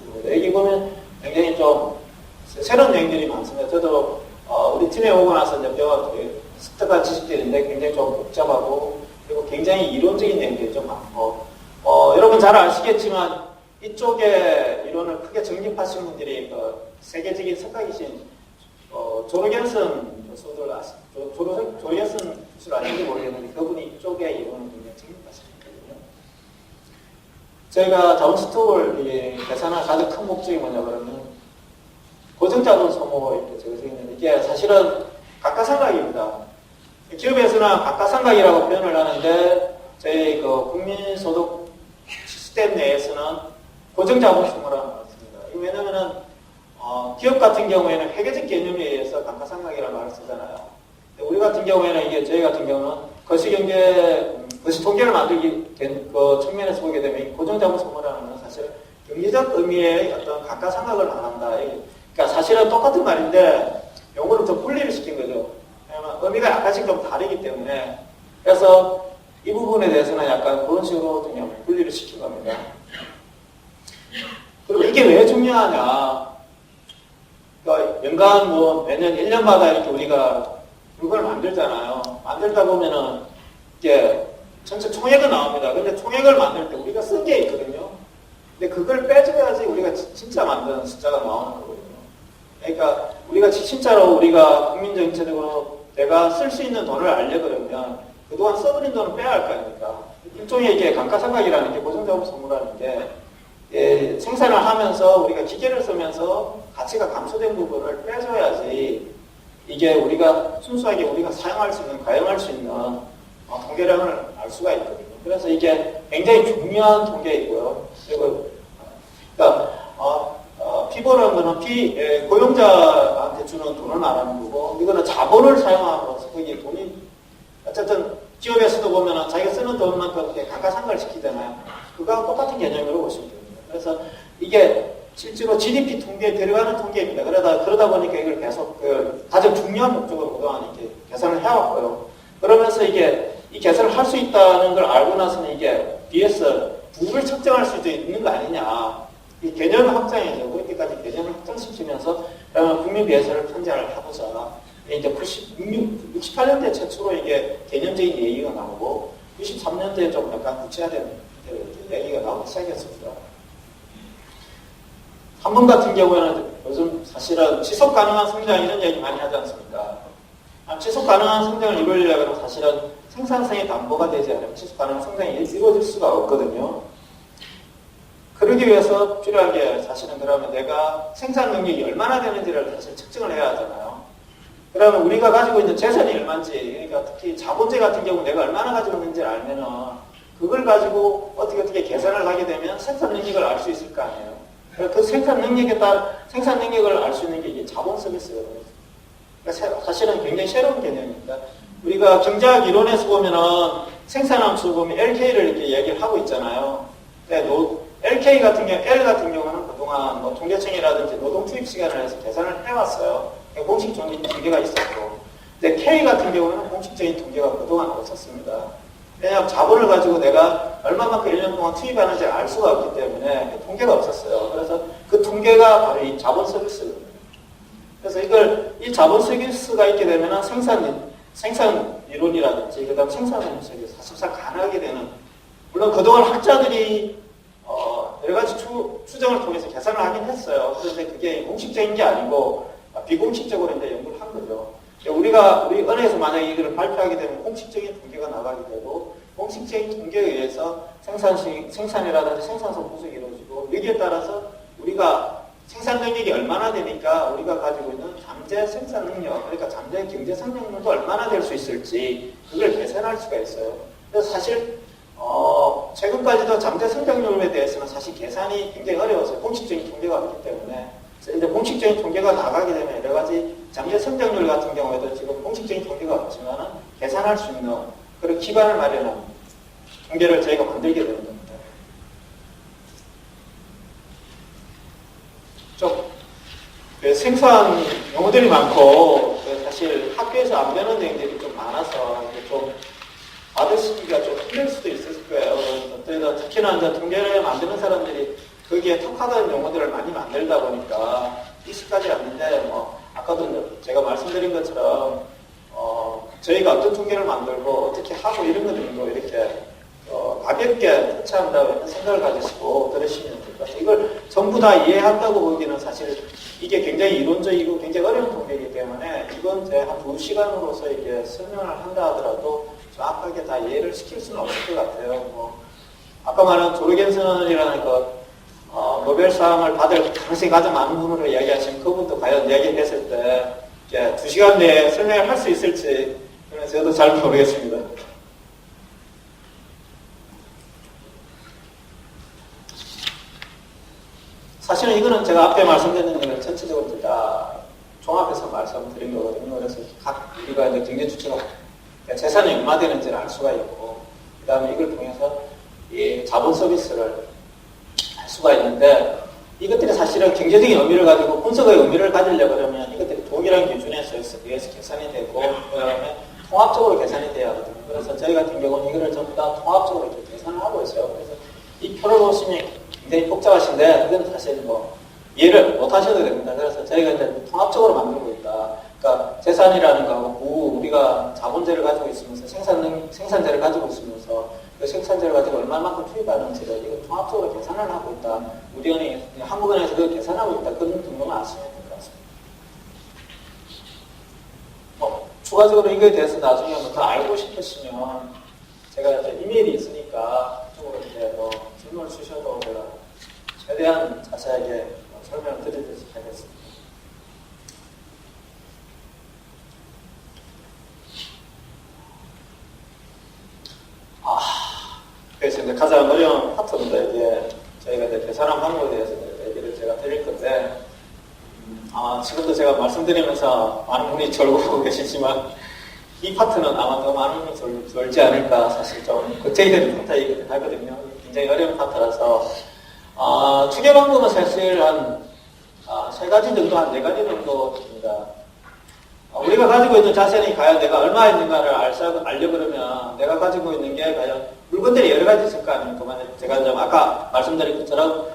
부분입니다. 여기 보면 굉장히 좀 새로운 내용들이 많습니다. 저도 우리 팀에 오고 나서 이제 습득한 지식들인데 굉장히 좀 복잡하고 그리고 굉장히 이론적인 내용들이 좀 많고 여러분 잘 아시겠지만 이쪽에 이론을 크게 정립하신 분들이 세계적인 석학이신 조르겐슨 교수들 조르겐슨 교수를 아는지 모르겠는데 그분이 이쪽에 이론을 굉장히 정립하시거든요. 저희가 자본 스톡을 계산할 가장 큰 목적이 뭐냐 그러면 고정자본 소모 이렇게 적어져 있는데 이게 사실은 각가상각입니다. 기업에서는 각가상각이라고 표현을 하는데 저희 국민소득 시스템 내에서는 고정자본 소모라는 말을 씁니다. 왜냐면은 기업 같은 경우에는 회계적 개념에 의해서 각가상각이라는 말을 쓰잖아요. 우리 같은 경우에는 저희 같은 경우는 거시통계를 만들기 된 측면에서 보게 되면 이 고정자본 소모라는 건 사실 경제적 의미의 어떤 각가상각을 말한다. 그러니까 사실은 똑같은 말인데 용어를 좀 분리를 시킨 거죠. 왜냐하면 의미가 약간씩 좀 다르기 때문에 그래서 이 부분에 대해서는 약간 그런 식으로 좀 분리를 시킨 겁니다. 그리고 이게 왜 중요하냐? 그러니까 연간 매년 1년마다 이렇게 우리가 물건을 만들잖아요. 만들다 보면은 이게 전체 총액은 나옵니다. 근데 총액을 만들 때 우리가 쓴 게 있거든요. 근데 그걸 빼줘야지 우리가 진짜 만드는 숫자가 나오는 거거든요. 그러니까 우리가 진짜로 우리가 국민정책적으로 내가 쓸 수 있는 돈을 알려 그러면 그동안 써버린 돈을 빼야 할 거 아닙니까? 일종의 이게 감가상각이라는 게 고정자본 소모라는 게 생산을 하면서 우리가 기계를 쓰면서 가치가 감소된 부분을 빼줘야지 이게 우리가 순수하게 우리가 사용할 수 있는, 가용할 수 있는 통계량을 알 수가 있거든요. 그래서 이게 굉장히 중요한 통계이고요. 그리고 그러니까 피보라는 거는 고용자한테 주는 돈을 말하는 거고 이거는 자본을 사용함으로써 거기에 돈이 어쨌든 기업에서도 보면은 자기가 쓰는 돈만큼 감가상각을 시키잖아요. 그거하고 똑같은 개념으로 보시면 됩니다. 그래서 이게 실제로 GDP 통계에 들어가는 통계입니다. 그러다 보니까 이걸 계속 가장 중요한 목적으로 그동안 이렇게 계산을 해왔고요. 그러면서 이게 이 계산을 할 수 있다는 걸 알고 나서는 이게 뒤에서 부를 측정할 수도 있는 거 아니냐. 이 개념 확장이죠. 그렇게까지 개념을 확장시키면서 그러면 국민비해서를 편제를 해보자. 이제 68년대 최초로 이게 개념적인 얘기가 나오고 93년대에 좀 약간 구체화된 얘기가 나오기 시작했습니다. 한번 같은 경우에는 요즘 사실은 지속 가능한 성장 이런 얘기 많이 하지 않습니까? 지속 가능한 성장을 이루려면 사실은 생산성이 담보가 되지 않으면 지속 가능한 성장이 이루어질 수가 없거든요. 그러기 위해서 필요한 게 사실은 그러면 내가 생산 능력이 얼마나 되는지를 사실 측정을 해야 하잖아요. 그러면 우리가 가지고 있는 재산이 얼마인지, 그러니까 특히 자본재 같은 경우 내가 얼마나 가지고 있는지를 알면은 그걸 가지고 어떻게 계산을 하게 되면 생산 능력을 알 수 있을 거 아니에요. 그 생산 능력에 따라 생산 능력을 알 수 있는 게 이게 자본 서비스거든요. 그러니까 사실은 굉장히 새로운 개념입니다. 우리가 경제학 이론에서 보면은 생산함수 보면 LK를 이렇게 얘기를 하고 있잖아요. LK 같은 경우, L 같은 경우는 그동안 뭐 통계청이라든지 노동 투입 시간을 해서 계산을 해왔어요. 공식적인 통계가 있었고. 근데 K 같은 경우는 공식적인 통계가 그동안 없었습니다. 왜냐하면 자본을 가지고 내가 얼마만큼 1년 동안 투입하는지 알 수가 없기 때문에 통계가 없었어요. 그래서 그 통계가 바로 이 자본 서비스거든요. 그래서 이 자본 서비스가 있게 되면 생산 이론이라든지, 그 다음 생산 분석이 사실상 가능하게 되는, 물론 그동안 학자들이 여러 가지 추정을 통해서 계산을 하긴 했어요. 그런데 그게 공식적인 게 아니고 비공식적으로 이제 연구를 한 거죠. 우리 은행에서 만약에 이걸 발표하게 되면 공식적인 통계가 나가게 되고, 공식적인 통계에 의해서 생산이라든지 생산성 분석이 이루어지고, 여기에 따라서 우리가 생산 능력이 얼마나 되니까 우리가 가지고 있는 잠재 생산 능력, 그러니까 잠재 경제 성장률도 얼마나 될 수 있을지 그걸 계산할 수가 있어요. 그래서 사실 최근까지도 잠재 성장률에 대해서는 사실 계산이 굉장히 어려워서 공식적인 통계가 없기 때문에, 이제 공식적인 통계가 나가게 되면 여러 가지 잠재 성장률 같은 경우에도 지금 공식적인 통계가 없지만 계산할 수 있는 그런 기반을 마련한 통계를 저희가 만들게 되는 겁니다. 좀 생소한 용어들이 많고 사실 학교에서 안 배우는 내용들이 좀 많아서 좀 받으시기가 좀 힘들 수도 있을 거예요. 특히나 이제 통계를 만드는 사람들이 거기에 특화된 용어들을 많이 만들다 보니까 익숙하지 않는데, 아까도 제가 말씀드린 것처럼 저희가 어떤 통계를 만들고 어떻게 하고 이런 거 정도 이렇게 가볍게 터치한다고 생각을 가지시고 들으시면 될 것 같아요. 이걸 전부 다 이해한다고 보기는 사실 이게 굉장히 이론적이고 굉장히 어려운 통계이기 때문에 이건 제 한 2시간으로서 이게 설명을 한다 하더라도 정확하게 다 이해를 시킬 수는 없을 것 같아요. 아까 말한 조르겐슨이라는 노벨상을 받을 가능성이 가장 많은 분으로 이야기하신 그분도 과연 이야기했을 때 2시간 내에 설명을 할 수 있을지 저도 잘 모르겠습니다. 사실은 이거는 제가 앞에 말씀드린 거를 전체적으로 다 종합해서 말씀드린 거거든요. 그래서 우리가 이제 경제 주체가 재산이 얼마 되는지를 알 수가 있고, 그 다음에 이걸 통해서 이 자본 서비스를 할 수가 있는데, 이것들이 사실은 경제적인 의미를 가지고 분석의 의미를 가지려고 그러면 이것들이 동일한 기준에서 의해서 계산이 되고, 그 다음에 통합적으로 계산이 돼야 하거든요. 그래서 저희 같은 경우는 이거를 전부 다 통합적으로 이렇게 계산을 하고 있어요. 그래서 이 표를 보시면 굉장히 복잡하신데, 그건 사실 이해를 못 하셔도 됩니다. 그래서 저희가 이제 통합적으로 만들고 있다. 그러니까 재산이라는 거하고 우리가 자본재를 가지고 있으면서 생산재를 가지고 있으면서 그 생산재를 가지고 얼마만큼 투입하는지를 이거 통합적으로 계산을 하고 있다. 우리 은행, 한국은행에서 그걸 계산하고 있다. 그런 정도만 아시면 될 것 같습니다. 추가적으로 이거에 대해서 나중에 더 알고 싶으시면 제가 이제 이메일이 있으니까 그쪽으로 이제 질문을 주셔도 제가 최대한 자세하게 설명을 드리도록 하겠습니다. 그래서 이제 가장 어려운 파트인데, 이게 저희가 이제 계산한 방법에 대해서 얘기를 제가 드릴 건데, 지금도 제가 말씀드리면서 많은 분이 졸고 계시지만, 이 파트는 아마 더 많은 분이 졸지 않을까, 사실 좀 걱정이 되는 파트이긴 하거든요. 굉장히 어려운 파트라서, 추계 방법은 사실 한 3가지 정도, 한 4가지 정도 됩니다. 우리가 가지고 있는 자산이 과연 내가 얼마 있는가를 알려고 그러면 내가 가지고 있는 게 과연 물건들이 여러 가지 있을 거 아닙니까? 제가 좀 아까 말씀드린 것처럼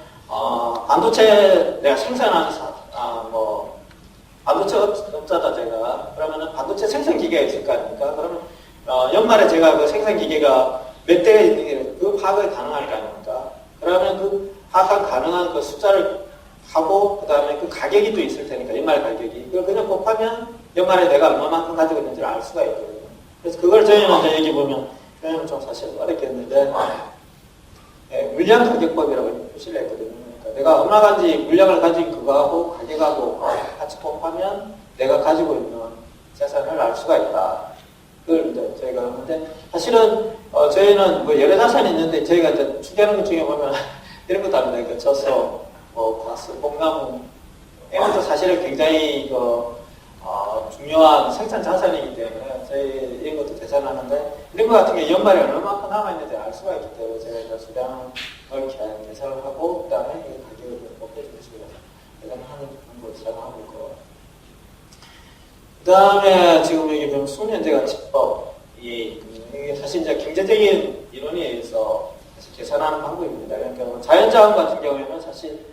반도체 내가 생산하는 반도체 업자다 제가. 그러면은 반도체 생산 기계가 있을 거 아닙니까? 그러면 연말에 제가 그 생산 기계가 몇 대가 있는 게 그 파악이 가능할 거 아닙니까? 그러면 그 파악 가능한 그 숫자를 하고 그 다음에 그 가격이 또 있을 테니까 연말 가격이 그걸 그냥 곱하면 연말에 내가 얼마만큼 가지고 있는지를 알 수가 있거든요. 그래서 그걸 저희는 이제 여기 보면 표현은 좀 사실 어렵겠는데 물량 가격법이라고 표시를 했거든요. 그러니까 내가 얼마 가지 물량을 가진 그거하고 가격하고 같이 곱하면 내가 가지고 있는 재산을 알 수가 있다. 그걸 이제 저희가 하는데, 사실은, 저희는 뭐 여러 자산이 있는데, 저희가 이제 추계하는 것 중에 보면, 이런 것도 합니다. 그 젖소, 과스, 뽕나무, 이런 것도 사실은 굉장히 중요한 생산 자산이기 때문에, 저희 이런 것도 계산하는데, 이런 것 같은 게 연말에 얼마만큼 남아있는지 알 수가 있기 때문에, 제가 이제 수량을 이렇게 계산을 하고, 그 다음에 이 가격을 높여주는 식으로 계산하는 걸 사용하고 있고, 그 다음에 지금 여기 보면 수면제가치법, 이게 사실 이제 경제적인 이론에 의해서 사실 계산하는 방법입니다. 그러니까 자연자원 같은 경우에는 사실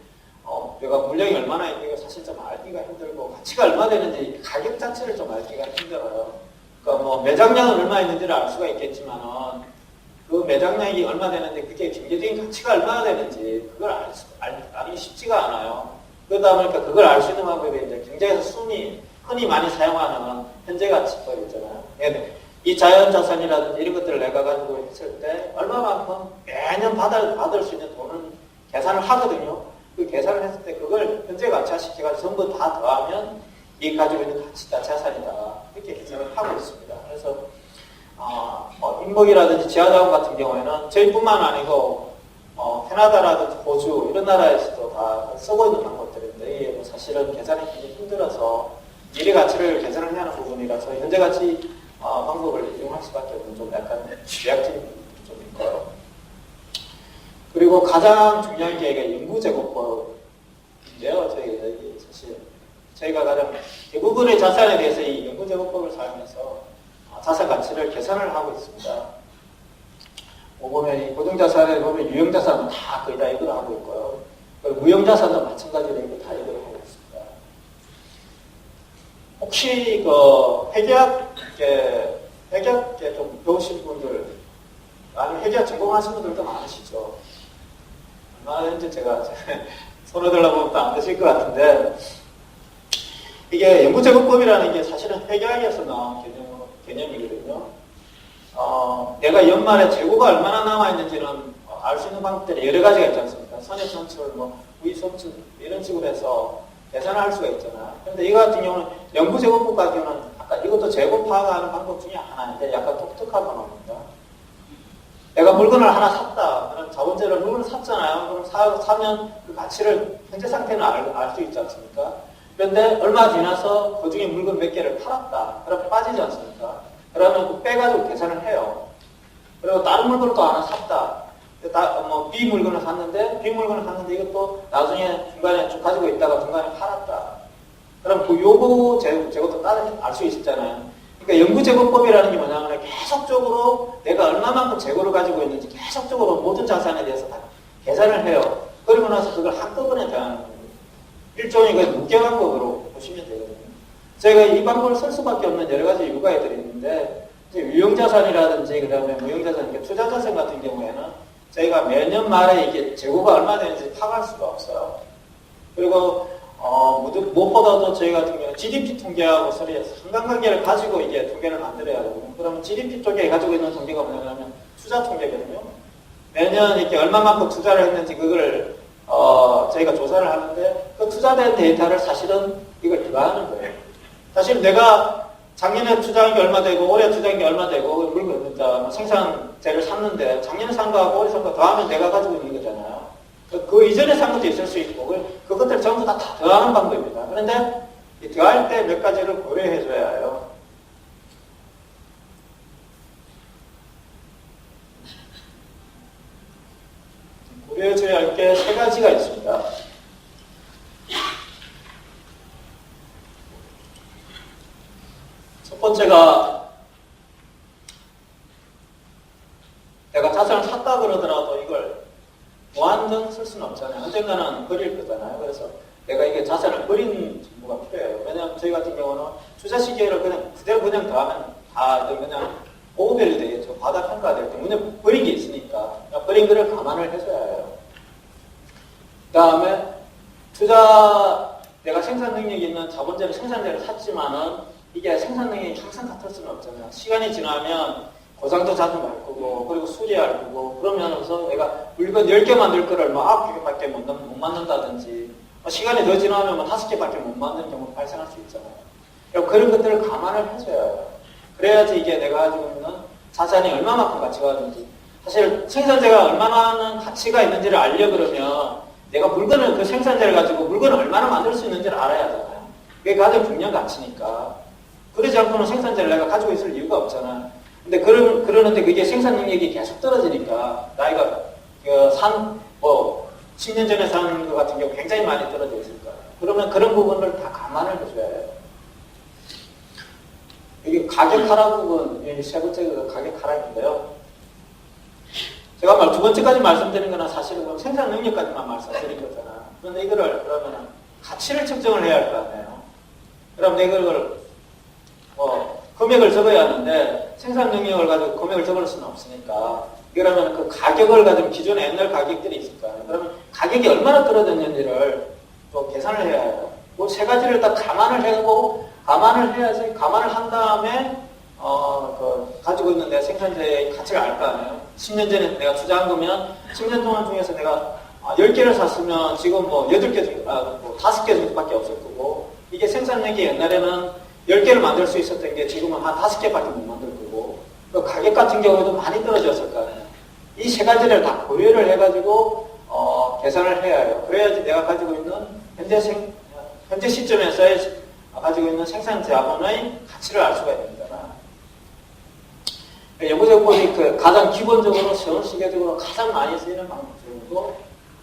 내가 물량이 얼마나 있는지 사실 좀 알기가 힘들고 가치가 얼마 되는지 가격 자체를 좀 알기가 힘들어요. 그러니까 뭐 매장량은 얼마 있는지를 알 수가 있겠지만은 그 매장량이 얼마 되는데 그게 경제적인 가치가 얼마나 되는지 그걸 알기 쉽지가 않아요. 그러다 보니까 그걸 알 수 있는 방법이 이제 경제에서 흔히 많이 사용하는 현재가치법 있잖아요. 이 자연자산이라든지 이런 것들을 내가 가지고 있을 때 얼마만큼 매년 받을 수 있는 돈을 계산을 하거든요. 그 계산을 했을 때 그걸 현재가치화 시켜가지고 전부 다 더하면 이 가지고 있는 가치다, 자산이다. 이렇게 계산을 하고 있습니다. 그래서 인목이라든지 지하자원 같은 경우에는 저희뿐만 아니고 캐나다라든지 호주 이런 나라에서도 다 쓰고 있는 방법들인데 이게 뭐 사실은 계산이 굉장히 힘들어서 미래 가치를 계산을 해야 하는 부분이라서 현재 가치 방법을 이용할 수밖에 없는 좀 약간 제약적인 부분도 좀 있고요. 그리고 가장 중요한 게 연구제고법인데요. 저희가 가장 대부분의 자산에 대해서 이 연구제고법을 사용해서 자산 가치를 계산을 하고 있습니다. 보면 이 고정자산에 보면 유형자산은 다 거의 다 이걸 하고 있고요. 그리고 무형자산도 마찬가지로 이거 다 이걸 하고 있습니다. 혹시 회계학계 좀 배우신 분들 아니면 회계학 전공하신 분들도 많으시죠. 얼마나 현재 제가 손을 들어보면 안 되실 것 같은데 이게 연구제고법이라는 게 사실은 회계학에서 나온 개념이거든요. 내가 연말에 재고가 얼마나 남아있는지는 알 수 있는 방법들이 여러 가지가 있지 않습니까? 선입선출, 부의선출 이런 식으로 해서 계산을 할 수가 있잖아요. 그런데 이거 같은 경우는 연구제고법 같은 경우는 아까 이것도 재고 파악하는 방법 중에 하나인데 약간 독특한 방법입니다. 내가 물건을 하나 샀다. 그럼 자본재를 물건을 샀잖아요. 그럼 사면 그 가치를 현재 상태는 알 수 있지 않습니까? 그런데 얼마 지나서 그 중에 물건 몇 개를 팔았다. 그럼 빠지지 않습니까? 그러면 그 빼가지고 계산을 해요. 그리고 다른 물건을 또 하나 샀다. B 물건을 샀는데 이것도 나중에 중간에 좀 가지고 있다가 중간에 팔았다. 그럼 그 요거 재고도 따로 알 수 있잖아요. 그러니까 연구제고법이라는 게 뭐냐면 계속적으로 내가 얼마만큼 재고를 가지고 있는지 계속적으로 모든 자산에 대해서 다 계산을 해요. 그리고 나서 그걸 한꺼번에 대하는 겁니다. 일종의 그 무게방법으로 보시면 되거든요. 저희가 이 방법을 쓸 수밖에 없는 여러 가지 이유가 있는데 유형자산이라든지 그다음에 무형자산, 그러니까 투자자산 같은 경우에는 저희가 매년 말에 이게 재고가 얼마 되는지 파악할 수가 없어요. 그리고 무엇보다도 저희 같은 경우는 GDP 통계하고 서로 상관관계를 가지고 이게 통계를 만들어야 되거든요. 그러면 GDP 쪽에 가지고 있는 통계가 뭐냐면 투자 통계거든요. 매년 이렇게 얼마만큼 투자를 했는지 그걸 저희가 조사를 하는데 그 투자된 데이터를 사실은 이걸 더하는 거예요. 사실 내가 작년에 투자한 게 얼마 되고 올해 투자한 게 얼마 되고 물건 생산재를 샀는데 작년에 산 거하고 올해 산 거 더하면 내가 가지고 있는 거잖아요. 그 이전에 산 것도 있을 수 있고 그것들 전부 다 더하는 방법입니다. 그런데 더할 때 몇 가지를 고려해 줘야 해요. 고려해 줘야 할 게 세 가지가 있습니다. 첫 번째가 내가 자산을 샀다 그러더라도 이걸 무한정 쓸 수는 없잖아요. 언젠가는 버릴 거잖아요. 그래서 내가 이게 자산을 버리는 정보가 필요해요. 왜냐하면 저희 같은 경우는 투자 시기를 그대로 더하면 다 그냥 오버밸류 되겠죠. 과다평가될 때문에 버린 게 있으니까 버린 거를 감안을 해줘야 해요. 그 다음에 내가 생산 능력이 있는 생산재를 샀지만은 이게 생산 능력이 항상 같을 수는 없잖아요. 시간이 지나면 고장도 자주 날 거고, 그리고 수리할 거고, 그러면서 내가 물건 10개 만들 거를 9개밖에 못 만든다든지, 시간이 더 지나면 5개밖에 못 만드는 경우가 발생할 수 있잖아요. 그런 것들을 감안을 해줘야 해요. 그래야지 이게 내가 가지고 있는 자산이 얼마만큼 가치가 있는지. 사실 생산재가 얼마나 가치가 있는지를 알려 그러면 내가 물건을, 그 생산재를 가지고 물건을 얼마나 만들 수 있는지를 알아야 하잖아요. 그게 가장 중요한 가치니까. 그러지 않고는 생산재를 내가 가지고 있을 이유가 없잖아. 근데 그러는데 그게 생산 능력이 계속 떨어지니까, 나이가, 10년 전에 산 것 같은 경우 굉장히 많이 떨어져 있을 거예요. 그러면 그런 부분을 다 감안을 해줘야 해요. 이게 가격 하락 부분, 세 번째 가격 하락인데요. 제가 두 번째까지 말씀드린 거는 사실은 생산 능력까지만 말씀드린 거잖아. 그런데 이거를 그러면 가치를 측정을 해야 할 거 아니에요. 그럼 이걸 금액을 적어야 하는데 생산 능력을 가지고 금액을 적을 수는 없으니까, 그러면 그 가격을 가지고 기존에 옛날 가격들이 있을 거 아니에요. 그러면 가격이 얼마나 떨어졌는지를 또 계산을 해야 해요. 그 세 가지를 딱 감안을 해야지, 감안을 한 다음에 가지고 있는 내 생산재의 가치를 알 거 아니에요. 10년 전에 내가 투자한 거면 10년 동안 중에서 내가 10개를 샀으면 지금 8개 정도, 5개 정도밖에 없을 거고, 이게 생산력이 옛날에는 10개를 만들 수 있었던 게 지금은 한 5개밖에 못 만들 거고, 그 가격 같은 경우에도 많이 떨어졌을 거 아니에요. 이 세 가지를 다 고려를 해가지고 계산을 해야 해요. 그래야지 내가 가지고 있는 현재 시점에서의 가지고 있는 생산 자본의 가치를 알 수가 있는 거잖아. 연구적 보니 가장 기본적으로 세원시계적으로 가장 많이 쓰이는 방법 중이고,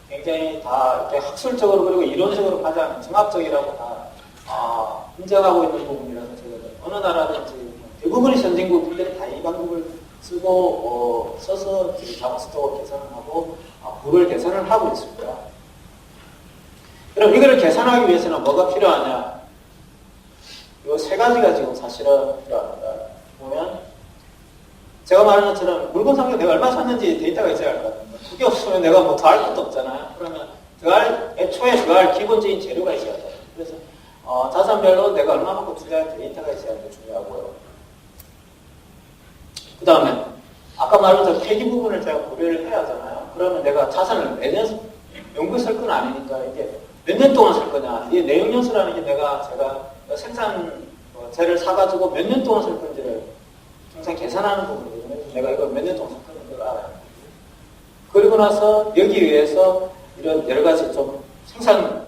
굉장히 다 이렇게 학술적으로 그리고 이론적으로 가장 정합적이라고 다 인정하고 있는 부분이라서, 어느 나라든지 대부분의 선진국들이 다 이 방법을 써서 자본스토어 계산을 하고 부를 계산을 하고 있습니다. 그럼 이거를 계산하기 위해서는 뭐가 필요하냐? 이 세 가지가 지금 사실은 필요합니다. 보면 제가 말한 것처럼 물건 상품 내가 얼마 샀는지 데이터가 있어야 할 것 같은데, 그게 없으면 내가 더 할 것도 없잖아요. 그러면 애초에 더할 기본적인 재료가 있어야 돼요. 그래서 자산별로 내가 얼마만큼 투자할 데이터가 있어야 하는 게 중요하고요. 그 다음에 아까 말한 저 폐기 부분을 제가 고려를 해야 하잖아요. 그러면 내가 자산을 매년 연구에 쓸 건 아니니까 이게 몇 년 동안 쓸 거냐. 이게 내용연수라는 게 제가 생산재를 사가지고 몇 년 동안 쓸 건지를 항상 계산하는 부분이거든요. 내가 이걸 몇 년 동안 쓸 건지를 알아요. 그리고 나서 여기 위해서 이런 여러 가지 좀 생산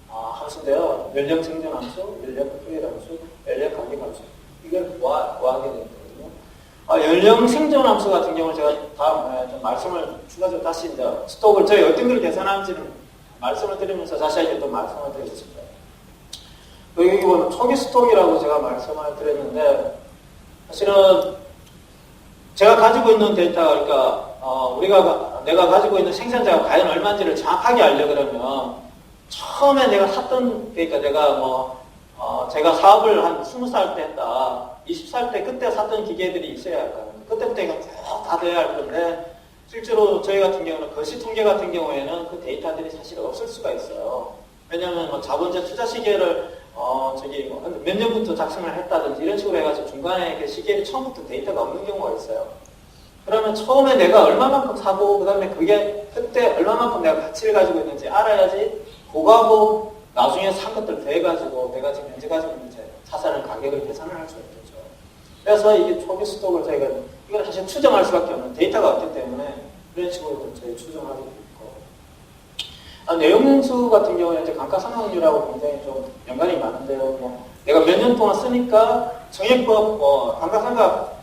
함수인데요. 연령 생존 함수, 연령 효율 함수, 연령 가격 함수. 이걸 모아하게 되거든요. 연령 생존 함수 같은 경우는 제가 다음에 좀 말씀을 추가적으로 다시 이제 스톡을 저희 어떤 걸 계산하는지는 말씀을 드리면서 자세하게 또 말씀을 드리겠습니다. 여기 보면 초기 스톡이라고 제가 말씀을 드렸는데, 사실은 제가 가지고 있는 데이터가, 그러니까 내가 가지고 있는 생산자가 과연 얼마인지를 정확하게 알려 그러면 처음에 내가 샀던, 그러니까 내가 제가 사업을 한 20살 때 했다, 20살 때 그때 샀던 기계들이 있어야 할 거예요. 그때부터 이거 쭉 다 돼야 할 건데, 실제로 저희 같은 경우는 거시 통계 같은 경우에는 그 데이터들이 사실 없을 수가 있어요. 왜냐하면 자본재 투자 시계를 몇 년부터 작성을 했다든지 이런 식으로 해가지고 중간에 그 시계를 처음부터 데이터가 없는 경우가 있어요. 그러면 처음에 내가 얼마만큼 사고, 그 다음에 그때 얼마만큼 내가 가치를 가지고 있는지 알아야지 그거하고 나중에 산 것들 더해가지고 내가 지금 현재 가지고 있는 자산을 가격을 계산을 할 수가 있겠죠. 그래서 이게 초기 스톡을 저희가, 이건 사실 추정할 수밖에 없는 데이터가 없기 때문에 이런 식으로 저희 추정하고 있고. 내용연수 같은 경우는 이제 감가상각률하고 굉장히 좀 연관이 많은데요. 내가 몇 년 동안 쓰니까 정액법, 감가상각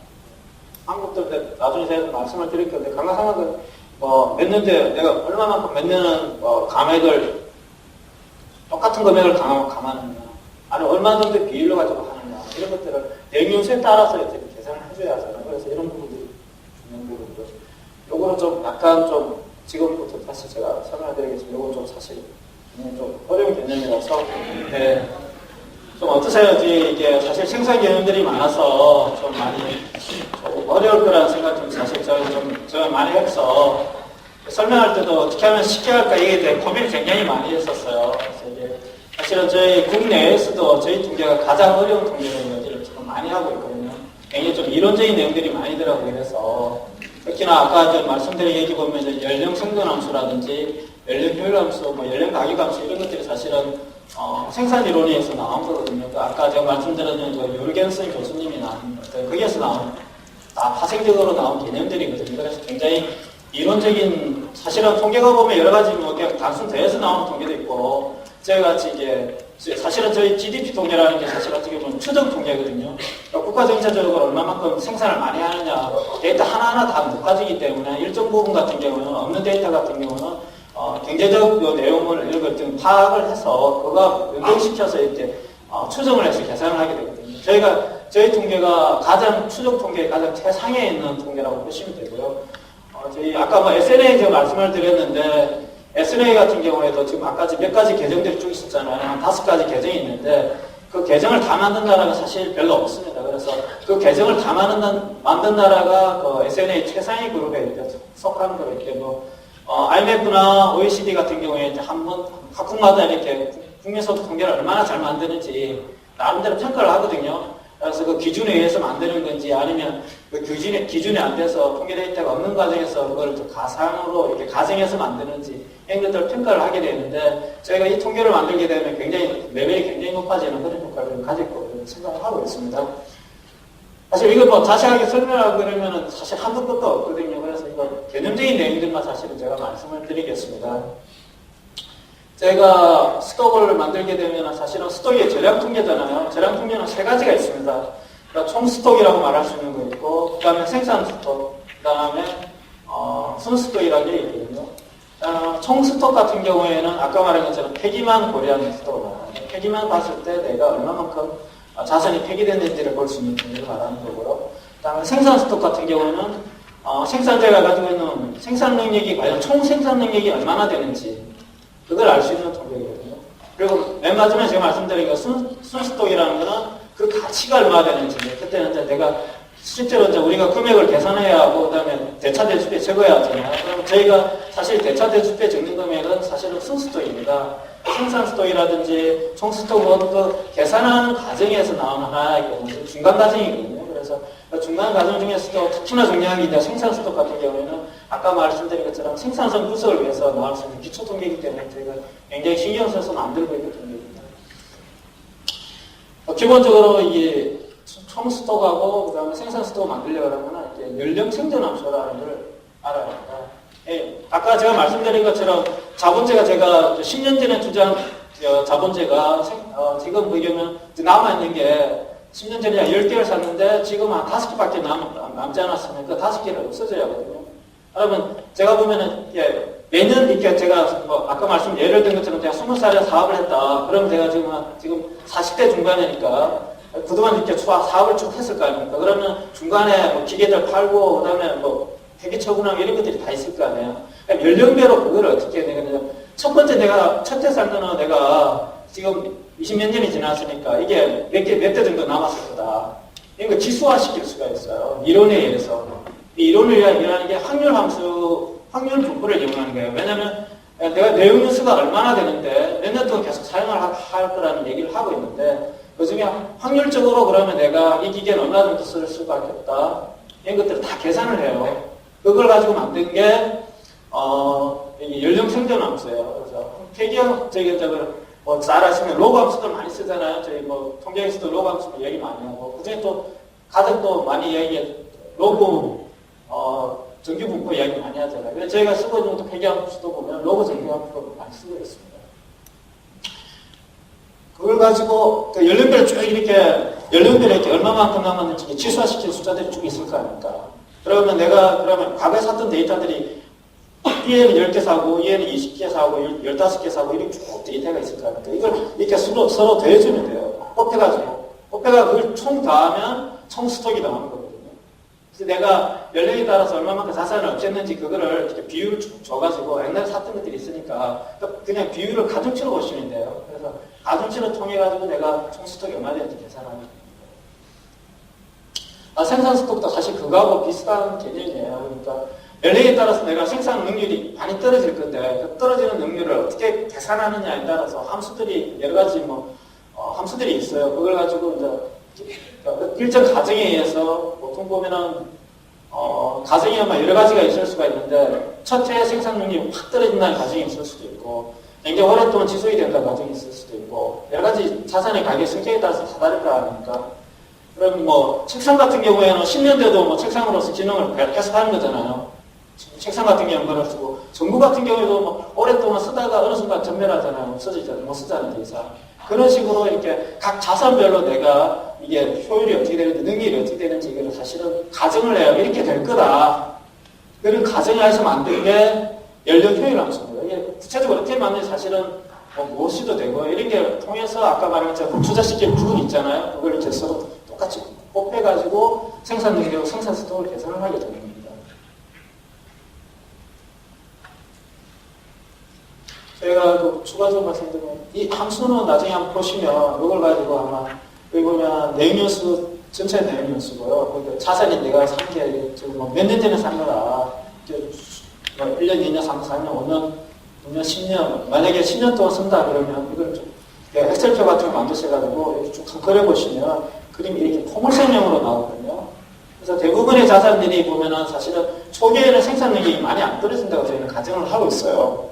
방법들 나중에 제가 말씀을 드릴 건데, 감가상각은 몇 년째 내가 얼마만큼 몇 년은 감액을 똑같은 금액을 감안하느냐, 아니면 얼마 정도 비율로 가지고 하느냐, 이런 것들을 내용연수에 따라서 이렇게 계산을 해줘야 하잖아요. 그래서 이런 부분들이 중요한 부분이고, 요거는 좀 약간 좀 지금부터 다시 제가 설명해드리겠습니다. 요건 좀 사실 좀 어려운 개념이라서, 네. 좀 어떠세요? 이게 사실 생산 개념들이 많아서 좀 많이 좀 어려울 거라는 생각 좀 사실 제가 많이 해서 설명할 때도 어떻게 하면 쉽게 할까 이게 대해 고민을 굉장히 많이 했었어요. 그래서 이게 사실은 저희 국내에서도 저희 통계가 가장 어려운 통계라는 것들을 지금 많이 하고 있거든요. 굉장히 좀 이론적인 내용들이 많이 들어가고 이래서, 특히나 아까 좀 말씀드린 얘기 보면 이제 연령 생존 함수라든지 연령 효율 함수, 연령 가격 함수 이런 것들이 사실은 생산 이론에서 나온 거거든요. 아까 제가 말씀드렸던 그 요르겐슨 교수님이 나온 거기에서 나온 다 파생적으로 나온 개념들이거든요. 그래서 굉장히 이론적인, 사실은 통계가 보면 여러 가지 뭐 그냥 단순 대에서 나오는 통계도 있고, 저희가 같이 이제 사실은 저희 GDP 통계라는 게 사실 어떻게 보면 추정 통계거든요. 그러니까 국가 전체적으로 얼마만큼 생산을 많이 하느냐, 데이터 하나하나 다 못 가지기 때문에 일정 부분 같은 경우는, 없는 데이터 같은 경우는 경제적 내용을 이런 걸 파악을 해서 그거 연동시켜서 이렇게 추정을 해서 계산을 하게 되거든요. 저희 통계가 가장 추정 통계의 가장 최상에 있는 통계라고 보시면 되고요. 저희 아까 뭐 SNA 제가 말씀을 드렸는데, SNA 같은 경우에도 지금 아까 몇 가지 계정들이 쭉 있었잖아요. 한 5가지 계정이 있는데, 그 계정을 다 만든 나라가 사실 별로 없습니다. 그래서 그 계정을 다 만든 나라가 그 SNA 최상위 그룹에 속하는 거로 이렇게 뭐, IMF나 OECD 같은 경우에 이제 한번 각국마다 이렇게 국민소득 통계를 얼마나 잘 만드는지 나름대로 평가를 하거든요. 그래서 그 기준에 의해서 만드는 건지 아니면 그 기준이 안 돼서 통계 데이터가 없는 과정에서 그걸 가상으로 이렇게 가정해서 만드는지 이런 것들을 평가를 하게 되는데, 저희가 이 통계를 만들게 되면 굉장히 레벨이 굉장히 높아지는 그런 효과를 가질 거라고 생각을 하고 있습니다. 사실 이걸 뭐 자세하게 설명하고 그러면은 사실 한도 끝도 없거든요. 그래서 이거 개념적인 내용들만 사실은 제가 말씀을 드리겠습니다. 제가 스톡을 만들게 되면 사실은 스톡이 재량 통계잖아요. 재량 통계는 3가지가 있습니다. 그러니까 총 스톡이라고 말할 수 있는 거 있고, 그 다음에 생산 스톡, 그 다음에 순 스톡이라는 게 있거든요. 총 스톡 같은 경우에는 아까 말한 것처럼 폐기만 고려하는 스톡을 말합니다. 폐기만 봤을 때 내가 얼마만큼 자산이 폐기됐는지를 볼 수 있는 통계를 말하는 거고요. 그 다음에 생산 스톡 같은 경우는 생산자가 가지고 있는 생산 능력이 과연 총 생산 능력이 얼마나 되는지 그걸 알 수 있는 통계거든요. 그리고 맨 마지막에 제가 말씀드린 그 순스톡이라는 거는 그 가치가 얼마나 되는지, 그때는 이제 내가 실제로 이제 우리가 금액을 계산해야 하고, 그 다음에 대차대주폐 적어야 하잖아요. 그럼 저희가 사실 대차대주폐 적는 금액은 사실은 순스톡입니다. 생산스톡이라든지 총스톡은 그 계산하는 과정에서 나오는 하나의 경우, 중간 과정이거든요. 그래서 중간 과정 중에서도 특히나 중요한 게 이제 생산스톡 같은 경우에는 아까 말씀드린 것처럼 생산성 분석을 위해서 나올 수 있는 기초 통계이기 때문에 저희가 굉장히 신경 써서 만들고 있는 통계입니다. 기본적으로 이게 총스톡하고 그다음에 생산스톡을 만들려고 하면 이렇게 연령 생존함수라는 걸 알아야 합니다. 예, 아까 제가 말씀드린 것처럼 자본재가 제가 10년 전에 투자한 자본재가 지금 보면 남아있는 게 10년 전에 10개를 샀는데 지금 한 5개밖에 남지 않았으면 그 5개를 없어져야 하거든요. 그러면 제가 보면은 매년 이렇게 제가 뭐 아까 예를 든 것처럼 제가 20살에 사업을 했다. 그럼 제가 지금 40대 중반이니까 그동안 이렇게 사업을 쭉 했을 거 아닙니까? 그러면 중간에 뭐 기계들 팔고 그다음에 뭐 폐기 처분하고 이런 것들이 다 있을 거 아니에요. 연령별로 그걸 어떻게 해야 되냐면 첫 번째 내가 첫째 살 때는 내가 지금 20몇 년이 지났으니까 이게 몇 대 정도 남았을 거다. 이런 거 지수화시킬 수가 있어요. 이론에 의해서. 이 이론을 이해하는 게 확률 분포를 이용하는 거예요. 왜냐하면 내가 내용 뉴스가 얼마나 되는데 몇 년 동안 계속 사용을 할 거라는 얘기를 하고 있는데 그 중에 확률적으로 그러면 내가 이 기계는 얼마 정도 쓸 수밖에 없다. 이런 것들을 다 계산을 해요. 그걸 가지고 만든 게 연령 생존 함수예요. 그래서 폐기형적인 뭐 잘 아시면 로그 함수들 많이 쓰잖아요. 저희 뭐 통계에서도 로그 함수 얘기 많이 하고 그중에 또 가장 또 많이 로그 정규 분포 이야기 많이 하잖아요. 그래서 저희가 쓰고 있는 것도 폐기함수도 보면 로그 정규 함수도 많이 쓰고 있습니다. 그걸 가지고 연령별 쭉 이렇게 연령별에 이렇게 얼마만큼 남았는지 치수화시킨 숫자들이 쭉 있을 거 아닙니까? 그러면 그러면 과거에 샀던 데이터들이 얘는 10개 사고 얘는 20개 사고 15개 사고 이렇게 쭉 데이터가 있을 거 아닙니까? 이걸 이렇게 서로 더해주면 돼요. 뽑혀가지고 그걸 총 더하면 총 스톡이 나오는 거거든요. 그래서 내가 연령에 따라서 얼마만큼 자산을 없앴는지 그거를 이렇게 비율을 쭉 줘가지고 옛날에 샀던 것들이 있으니까 그냥 비율을 가중치로 보시면 돼요. 그래서 가중치를 통해가지고 내가 총 스톡이 얼마 되는지 계산하는 거예요. 생산 스톡도 사실 그거하고 비슷한 개념이에요. 그러니까 연령에 따라서 내가 생산 능률이 많이 떨어질 건데 그 떨어지는 능률을 어떻게 계산하느냐에 따라서 함수들이 여러 가지 함수들이 있어요. 그걸 가지고 이제 일정 가정에 의해서 보통 보면은 가정이 아마 여러 가지가 있을 수가 있는데 첫째 생산 능력이 확 떨어진다는 가정이 있을 수도 있고 굉장히 오랫동안 지속이 된다 과정이 있을 수도 있고 여러 가지 자산의 가격 성격에 따라서 다 다를 거 아닙니까? 그럼 뭐 책상 같은 경우에는 10년 돼도 뭐 책상으로서 기능을 계속하는 거잖아요. 책상 같은 경우는 그럴 쓰고 전구 같은 경우에도 뭐 오랫동안 쓰다가 어느 순간 전멸하잖아요. 못 쓰잖아요, 더 이상. 그런 식으로 이렇게 각 자산별로 내가 이게 효율이 어떻게 되는지 능력이 어떻게 되는지 이걸 사실은 가정을 해요. 이렇게 될 거다. 그런 가정을 해서 만든 게 연력 효율 함수입니다. 이게 구체적으로 어떻게 만드는지 사실은 뭐 무엇이도 되고 이런 게 통해서 아까 말한 것처럼 투자시킬 부분 있잖아요. 그걸 이제 서로 똑같이 곱해가지고 생산 능력, 생산 스톱을 개선을 하게 되는 겁니다. 제가 그 추가적으로 말씀드리면 이 함수는 나중에 한번 보시면 이걸 가지고 아마 여기 보면 내용연수 전체 내용연수고요. 자산이 내가 산 게 지금 뭐 몇 년 전에 산 거라 뭐 1년, 2년, 3년, 4년, 5년, 5년, 10년 만약에 10년 동안 쓴다 그러면 이걸 좀 엑셀표 같은 거 만드셔가지고 이렇게 쭉 그려보시면 그림이 이렇게 포물선형으로 나오거든요. 그래서 대부분의 자산들이 보면은 사실은 초기에는 생산 능력이 많이 안 떨어진다고 저희는 가정을 하고 있어요.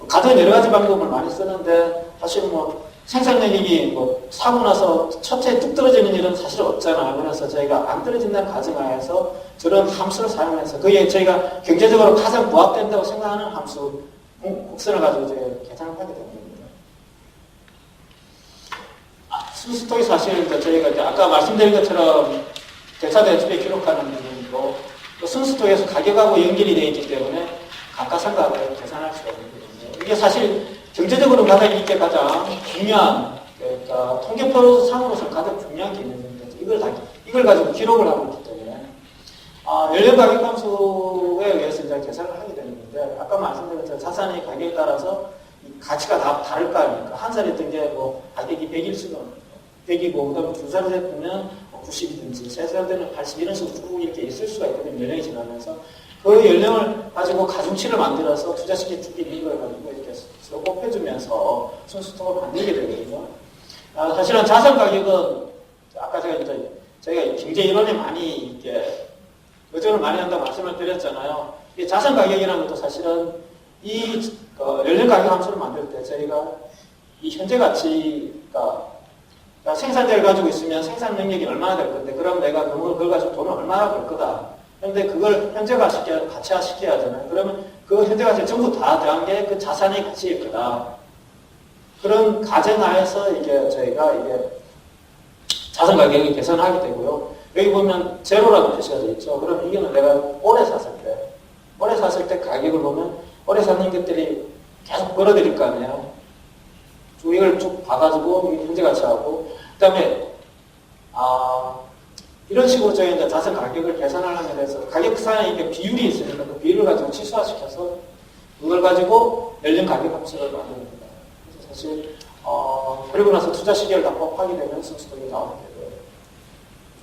가정 여러 가지 방법을 많이 쓰는데 사실 뭐 생산 능력이 뭐 사고 나서 첫째 뚝 떨어지는 일은 사실 없잖아요. 그래서 저희가 안 떨어진다는 가정하에서 저런 함수를 사용해서 그게 저희가 경제적으로 가장 부합된다고 생각하는 함수 곡선을 가지고 저희가 계산을 하게 됩니다. 순수통이 사실 저희가 이제 아까 말씀드린 것처럼 대차 대출에 기록하는 부분이고 순수통에서 가격하고 연결이 되어 있기 때문에 감가상각을 계산할 수가 있는 거거든요. 이게 사실 경제적으로 가장 이게 가장 중요한 그러니까 통계표 상으로서 가장 중요한 개념인데 이걸 가지고 기록을 하고 있기 때문에 연령 가격 함수에 의해서 이제 계산을 하게 되는 건데 아까 말씀드린 것처럼 자산의 가격에 따라서 가치가 다 다를 거 아닙니까? 한 살이던 게 뭐 가격이 100일 수는 100이고 그다음에 2살 되면 90이든지 3살 되면 80 이런 식으로 쭉 이렇게 있을 수가 있거든요. 연령이 지나면서 그 연령을 가지고 가중치를 만들어서 투자시킬 수 있는 걸 가지고 이렇게 서로 곱해주면서 순수통을 만들게 되거든요. 사실은 자산 가격은 아까 저희가 경제 이론에 많이 이렇게 의존을 많이 한다고 말씀을 드렸잖아요. 이 자산 가격이라는 것도 사실은 이 연령 가격 함수를 만들 때 저희가 이 현재 가치가 생산자를 가지고 있으면 생산 능력이 얼마나 될 건데 그럼 내가 그걸 가지고 돈을 얼마나 벌 거다. 그런데 그걸 현재 가치화 시켜야 하잖아요. 그러면 그 현재 가치 전부 다 더한 게 그 자산의 가치일 거다. 그런 가정하에서 이게 저희가 이게 자산 가격을 계산하게 되고요. 여기 보면 제로라고 표시가 되어 있죠. 그럼 이거는 내가 오래 샀을 때 가격을 보면 오래 샀는 것들이 계속 벌어들일 거 아니에요. 이걸 쭉 봐가지고 현재 가치하고 그다음에 이런 식으로 저희 이제 자산 가격을 계산하려면 해서 가격상에 이게 비율이 있으니까 그 비율을 가지고 치수화시켜서 그걸 가지고 연령 가격 함수를 만듭니다. 그래서 사실 그리고 나서 투자 시기를 다 곱하게 되면 순수통이 나오게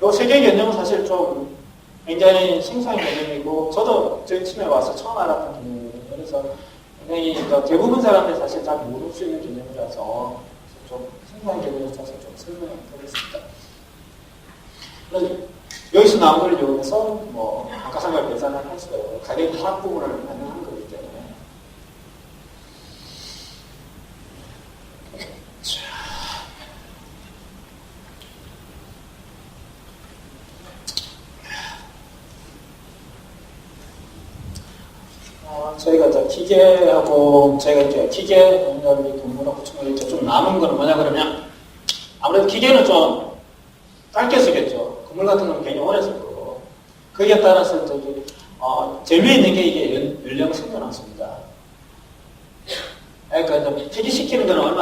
되고요. 이 세 개의 개념은 사실 좀 굉장히 생소한 개념이고 저도 저희 팀에 와서 처음 알았던 개념이에요. 그래서 굉장히 대부분 사람들이 사실 잘 모를 수 있는 개념이라서 좀 생소한 개념이라서 좀 설명을 드리겠습니다. 여기서 나온 걸 이용해서 뭐 감가상각 계산을 할 수가 있고 가격 하락 부분을 반영한 거기 때문에 저희가 이제 기계하고 저희가 이제 기계 동물하고 좀 남은 거는 뭐냐 그러면 아무래도 기계는 좀 짧게 쓰겠죠. 건물 같은 건 굉장히 오래 쓸 거고. 거기에 따라서 제일 위에 있는 게 이게 연령 생존함수입니다. 그러니까 폐기시키는 거는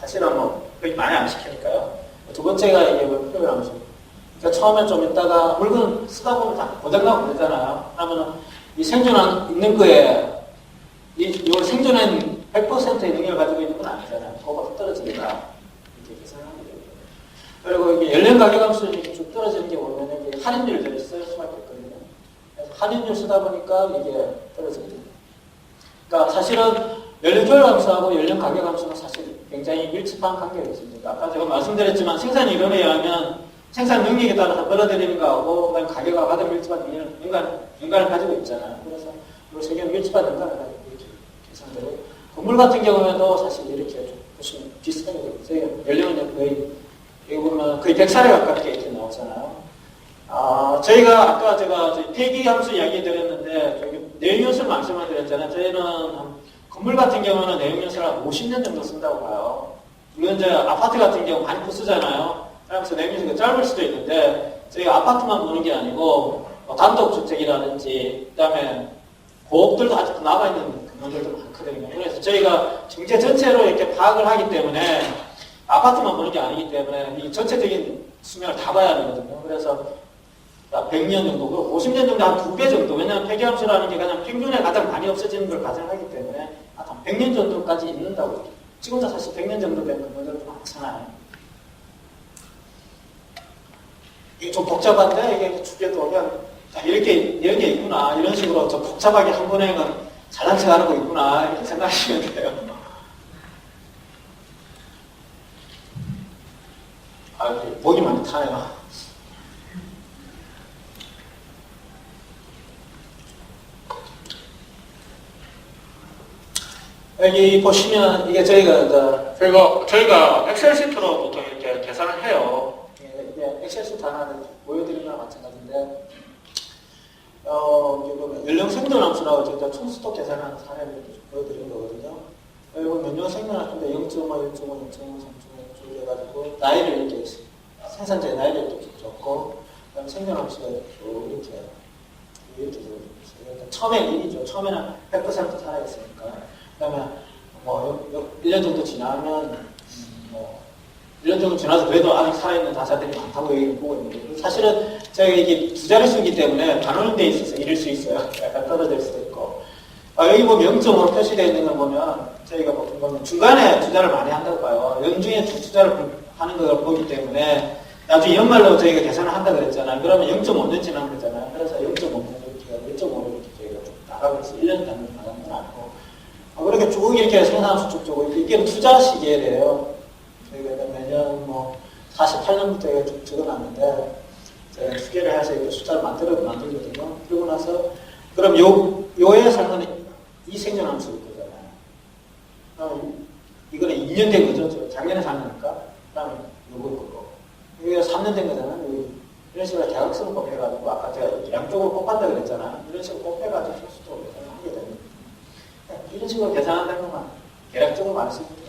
사실은 뭐 거의 많이 안 시키니까요. 두 번째가 이게 표현함수. 그러니까 처음에 좀 있다가 물건 쓰다 보면 다 고장나고 그러잖아요. 그러면은 이 있는 거에 이걸 생존한 100%의 능력을 가지고 있는 건 아니잖아요. 그거가 떨어지니까 이렇게 계산하는 거예요. 그리고 이게 연령 가격 함수는 이렇게 쭉 떨어지는 게 보면 이게 할인율들이 쓸 수밖에 없거든요. 그래서 할인율 쓰다 보니까 이게 떨어지게 됩니다. 그러니까 사실은 연령 효율 함수하고 연령 가격 함수는 사실 굉장히 밀접한 관계가 있습니다. 아까 제가 말씀드렸지만 생산 이론에 의하면 생산 능력에 따라서 벌어들이는 거하고 그다음에 가격과 가장 밀접한 연관을 가지고 있잖아요. 그래서 이 세 개는 밀접한 연관을 가지고 이렇게 계산되고 건물 같은 경우에도 사실 이렇게 좀 보시면 비슷하게 되어 있어요. 연령은 거의, 여기 보면 거의 100살에 가깝게 이렇게 나오잖아요. 저희가 아까 제가 폐기함수 이야기 드렸는데, 저기 내용연수를 말씀을 드렸잖아요. 저희는 건물 같은 경우는 내용연수를 한 50년 정도 쓴다고 봐요. 물론 이제 아파트 같은 경우 많이 부수잖아요. 그래서 내용연수가 짧을 수도 있는데, 저희가 아파트만 보는 게 아니고, 단독주택이라든지, 그 다음에 고업들도 아직도 남아있는 건물들도 많거든요. 그래서 저희가 경제 전체로 이렇게 파악을 하기 때문에, 아파트만 보는 게 아니기 때문에, 이 전체적인 수명을 다 봐야 되거든요. 그래서 100년 정도, 50년 정도 한 2배 정도. 왜냐하면 폐기함수라는 게 그냥 평균에 가장 많이 없어지는 걸 가정하기 때문에 한 100년 정도까지 있는다고. 지금도 사실 100년 정도 된 건물들도 많잖아요. 이게 좀 복잡한데, 이게 주변도 그냥 이런 게 있구나. 이런 식으로 좀 복잡하게 한 번에 잘난 척 하는 거 있구나. 이렇게 생각하시면 돼요. 목이 많이 타요. 여기 보시면 이게 저희가 엑셀 시트로 보통 이렇게 계산을 해요. 이게 엑셀 시트 하나를 보여드리는 거랑 마찬가지인데, 여기 보면 연령 생존함수라고 저희가 총수도 계산하는 사례를 보여드리는 거거든요. 여기 보면 연령 생존함수인데 0.5, 1.5, 0.5, 3.5 해가지고 나이를 이렇게 생산자의 나이를 이렇게 적고, 그다음 생존함수가 이렇게 그러니까 처음엔 1이죠. 처음에는 100% 살아있으니까. 그 다음에, 1년 정도 지나면, 1년 정도 지나서 그래도 아직 살아있는 다자들이 많다고 얘기를 보고 있는데, 사실은 제가 이게 두 자릿수이기 때문에 반원돼 있어서 이럴 수 있어요. 약간 떨어질 수도 있고. 여기 보면 0.5로 표시되어 있는 걸 보면, 저희가 보통 보면 중간에 투자를 많이 한다고 봐요. 연중에 투자를 하는 걸 보기 때문에, 나중에 연말로 저희가 계산을 한다고 그랬잖아요. 그러면 0.5년 지난 거잖아요. 그래서 0.5년 이렇게, 1.5로 이렇게 저희가 좀 나가고 있어요. 1년 단위로 나가는 건 아니고. 그렇게 쭉 이렇게 생산수 쭉 이게 투자 시기래요. 저희가 매년 48년부터 쭉 적어놨는데, 제가 투계를 해서 이렇게 숫자를 만들거든요. 그러고 나서, 그럼 요에 살면 이 생존함수일 거잖아요. 그럼 이거는 2년 된 거죠. 작년에 산 거니까. 그 다음에 요걸 거고. 여기가 3년 된 거잖아요. 이런 식으로 대각선을 곱해가지고, 아까 제가 양쪽으로 곱한다 그랬잖아요. 이런 식으로 곱해가지고 수도 하게 됩니다. 이런 식으로 계산한다는 것만 계략적으로 말씀을 드려요.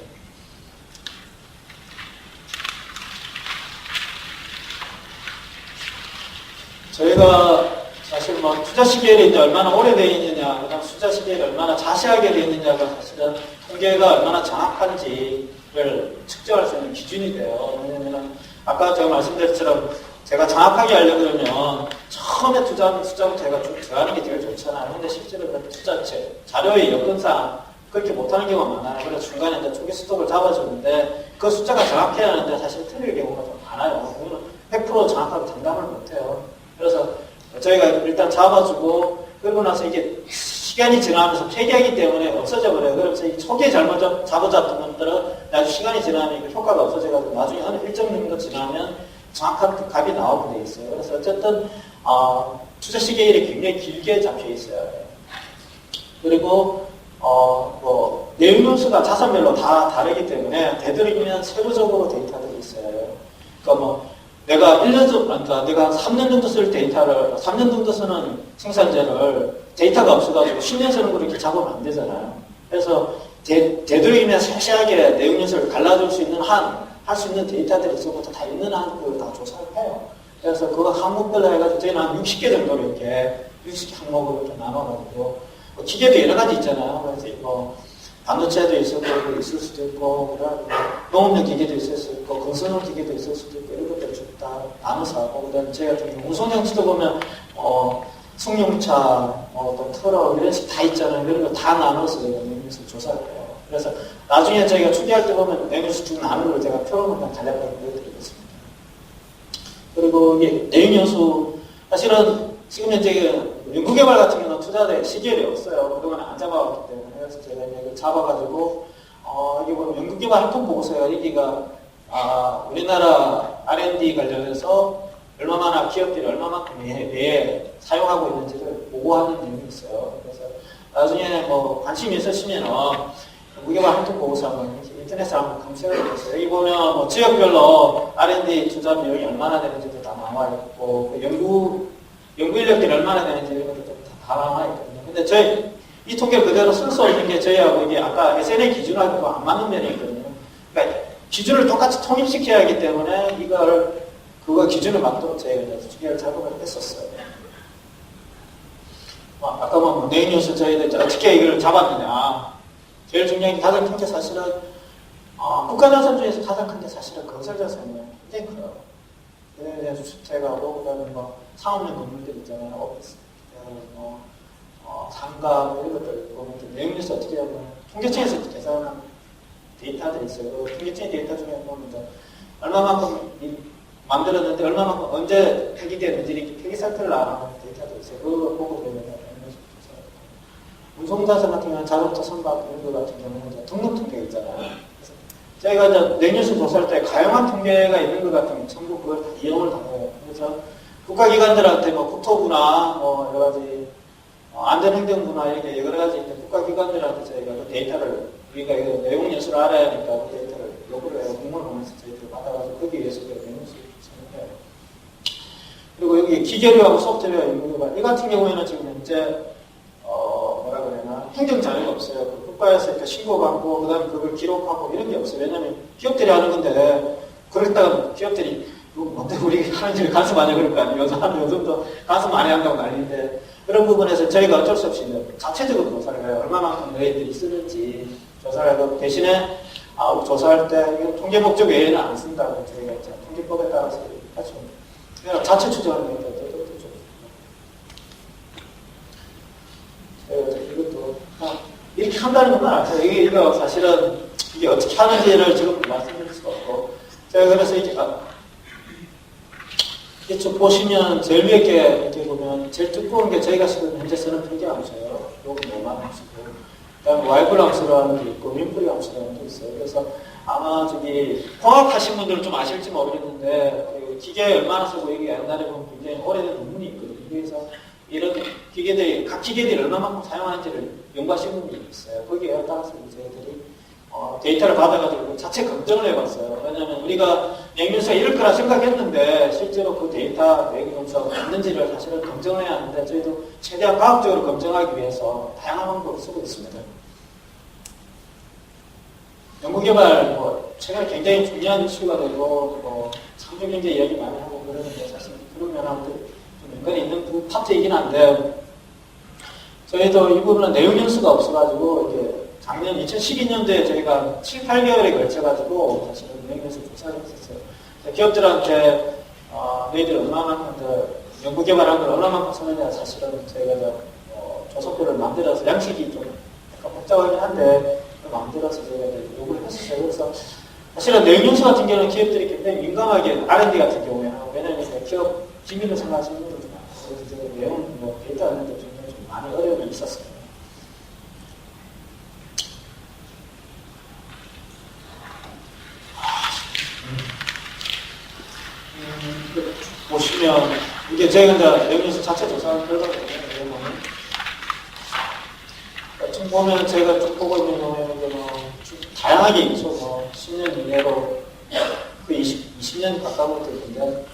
저희가 사실 투자 시계를 이제 얼마나 오래되어 있느냐, 그다음 투자 시계를 얼마나 자세하게 되어 있느냐가 사실은 통계가 얼마나 정확한지를 측정할 수 있는 기준이 돼요. 왜냐면 아까 제가 말씀드렸처럼 제가 정확하게 하려고 그러면 처음에 투자하는 숫자부터 제가 쭉 들어가는 게 제일 좋잖아요. 근데 실제로 그 투자 자료의 여건상 그렇게 못하는 경우가 많아요. 그래서 중간에 이제 초기 스톱을 잡아주는데 그 숫자가 정확해야 하는데 사실 틀릴 경우가 좀 많아요. 그거는 100% 정확하게 장담을 못해요. 그래서 저희가 일단 잡아주고 그러고 나서 이게 시간이 지나면서 폐기하기 때문에 없어져 버려요. 그래서 이 초기에 잘못 잡아잡던 것들은 나중에 시간이 지나면 그 효과가 없어져가지고 나중에 한 일정 정도 지나면 정확한 값이 나오게 돼 있어요. 그래서 어쨌든 투자 시계일이 굉장히 길게 잡혀 있어요. 그리고 내용연수가 자산별로 다 다르기 때문에 되도록이면 세부적으로 데이터들이 있어요. 그러니까 내가 1년 정도, 그러니까 내가 3년 정도 쓸 데이터를, 3년 정도 쓰는 생산자를 데이터가 없어가지고 10년 쓰는 걸 이렇게 잡으면 안 되잖아요. 그래서 되도록이면 세세하게 내용연수를 갈라줄 수 있는 할 수 있는 데이터들이 있어부터 다 있는 한을 다 조사를 해요. 그래서 그거 항목별로 해가지고 저희는 한 60개 정도로 이렇게 60개 항목으로 이렇게 나눠가지고 기계도 여러 가지 있잖아요. 그래서 반도체도 있을 수도 있고, 농업용 기계도 있을 수 있고, 건설용 기계도 있을 수도 있고, 이런 것들 쭉 다 나눠서 하고, 그 다음에 저희 같은 경우 운송장치도 보면, 승용차, 또 트럭, 이런 식 다 있잖아요. 이런 거 다 나눠서 저희가 내면서 조사를 해요. 그래서 나중에 저희가 투기할 때 보면 내면서 쭉 나누는 걸 제가 표로만 간략하게 보여드리겠습니다. 그리고 이게 내용연수, 사실은 지금 현재 연구개발 같은 경우는 투자대 시기엘이 없어요. 그동안 안 잡아왔기 때문에. 그래서 제가 이걸 잡아가지고, 여기 보면 연구개발 활동 보고서요. 여기가, 우리나라 R&D 관련해서 얼마나 기업들이 얼마만큼 왜 사용하고 있는지를 보고하는 내용이 있어요. 그래서 나중에 관심이 있으시면은, 무게발 활동 보고서 한번 인터넷에 한번 검색을 해봤어요. 여기 보면 뭐 지역별로 R&D 투자 비용이 얼마나 되는지도 다 나와 있고, 그 연구 인력들이 얼마나 되는지 이런 것도 다 나와 있거든요. 근데 저희 이 통계를 그대로 쓸 수 없는 게 저희하고 이게 아까 SNA 기준하고 안 맞는 면이 있거든요. 그러니까 기준을 똑같이 통일시켜야 하기 때문에 그거 기준을 맞도록 저희가 추계를 작업을 했었어요. 아까 뭐 네이뉴스 저희들 어떻게 이걸 잡았느냐. 제일 중요한 게 가장 큰 게 사실은 국가자산 중에서 가장 큰 게 사실은 건설자산이에요. 굉장히 커요. 그에 대해서 주택하고 그다음에 뭐 상업용 건물들 있잖아요. 오피스, 상가 이런 것들 보면 네이뉴스 어떻게 하면 통계청에서 계산한 데이터들이 있어요. 그 통계청의 데이터 중에 보면 얼마만큼 만들었는데 얼마만큼 언제 폐기되는지 이렇게 폐기 상태를 알아보는 데이터도 있어요. 그거 보고 되면 운송자산 같은 경우는 자동차 선박 이런 거 같은 경우는 등록 통계 있잖아요. 그래서 저희가 이제 내뉴스 조사할 때 가용한 통계가 있는 것 같으면 전부 그걸 다 이용을 당해요. 그래서 국가기관들한테 뭐 국토부나 뭐 여러 가지 안전행정부나 이렇게 여러 가지 있는 국가기관들한테 저희가 그 데이터를 우리가 이거 내용 연수를 알아야 하니까 그 데이터를 요구를 해요. 공문을 보면서 저희들 받아가지고 거기에 의해서 그 내용수 생각해요. 그리고 여기 기계류하고 소프트웨어 연구개발 이 같은 경우에는 지금 현재 뭐라 그러나 행정 자료가 없어요. 그 국가에서 이렇게 신고받고 그다음에 그걸 기록하고 이런 게 없어요. 왜냐하면 기업들이 하는 건데 그랬다가 기업들이 뭔데 우리 하는 일을 간섭 안 해 그럴 거 아니에요. 요즘도 간섭 많이 한다고 난리인데 그런 부분에서 저희가 어쩔 수 없이 자체적으로 조사를 해요. 얼마만큼 너희들이 쓰는지 조사를 하고 대신에 조사할 때 이건 통계 목적 외에는 안 쓴다고 저희가 이제 통계법에 따라서 하죠. 그냥 자체 추정하는 거니까 이것도 이렇게 한다는 건 알아요. 이거 사실은 이게 어떻게 하는지를 지금 말씀드릴 수가 없고 제가 그래서 이게 좀 보시면 제일 위에 게 이렇게 보면 제일 두꺼운 게 저희가 지금 현재 쓰는 표기함수예요. 요건 노만 함수고 그다음에 와이블 함수라는 게 있고 윈프리 함수라는 게 있어요. 그래서 아마 공학하신 분들은 좀 아실지 모르겠는데 그 기계에 얼마나 쓰고 이게 옛날에 보면 굉장히 오래된 논문이 있거든요. 그래서 이런 기계들이 각 기계들이 얼마만큼 사용하는지를 연구하신 분이 있어요. 거기에 따라서 저희들이 데이터를 받아가지고 자체 검증을 해봤어요. 왜냐하면 우리가 내용연수가 이럴 거라 생각했는데 실제로 그 데이터 내용연수가 맞는지를 사실은 검증을 해야 하는데 저희도 최대한 과학적으로 검증하기 위해서 다양한 방법을 쓰고 있습니다. 연구개발 최근에 굉장히 중요한 이슈가 되고 창조경제 이야기 많이 하고 그러는데 사실 그런 면하고도 좀 연관이 있는 그 파트이긴 한데 저희도 이 부분은 내용연수가 없어가지고 이렇게 작년 2012년도에 저희가 7, 8개월에 걸쳐가지고 사실은 내용연수 조사를 했었어요. 기업들한테 너희들 얼마만큼 연구개발한 걸 얼마만큼 쓰느냐 사실은 저희가 조사표를 만들어서 양식이 좀 약간 복잡하긴 한데 만들어서 저희가 요구를 했었어요. 그래서 사실은 내용연수 같은 경우는 기업들이 굉장히 민감하게 R&D 같은 경우에 하고 왜냐하면 기업 기밀을 생각하시는 분들도 많고 그래서 제가 내용 데이터 하는 데 굉장히 좀 많이 어려움이 있었어요. 보시면 이게 저희가 이제 내용연수 자체 조사한 결과거든요. 좀 보면 제가 쭉 보고 있는 경우에는 다양하게 있죠. 10년 이내로 그 20년 가까운 것들인데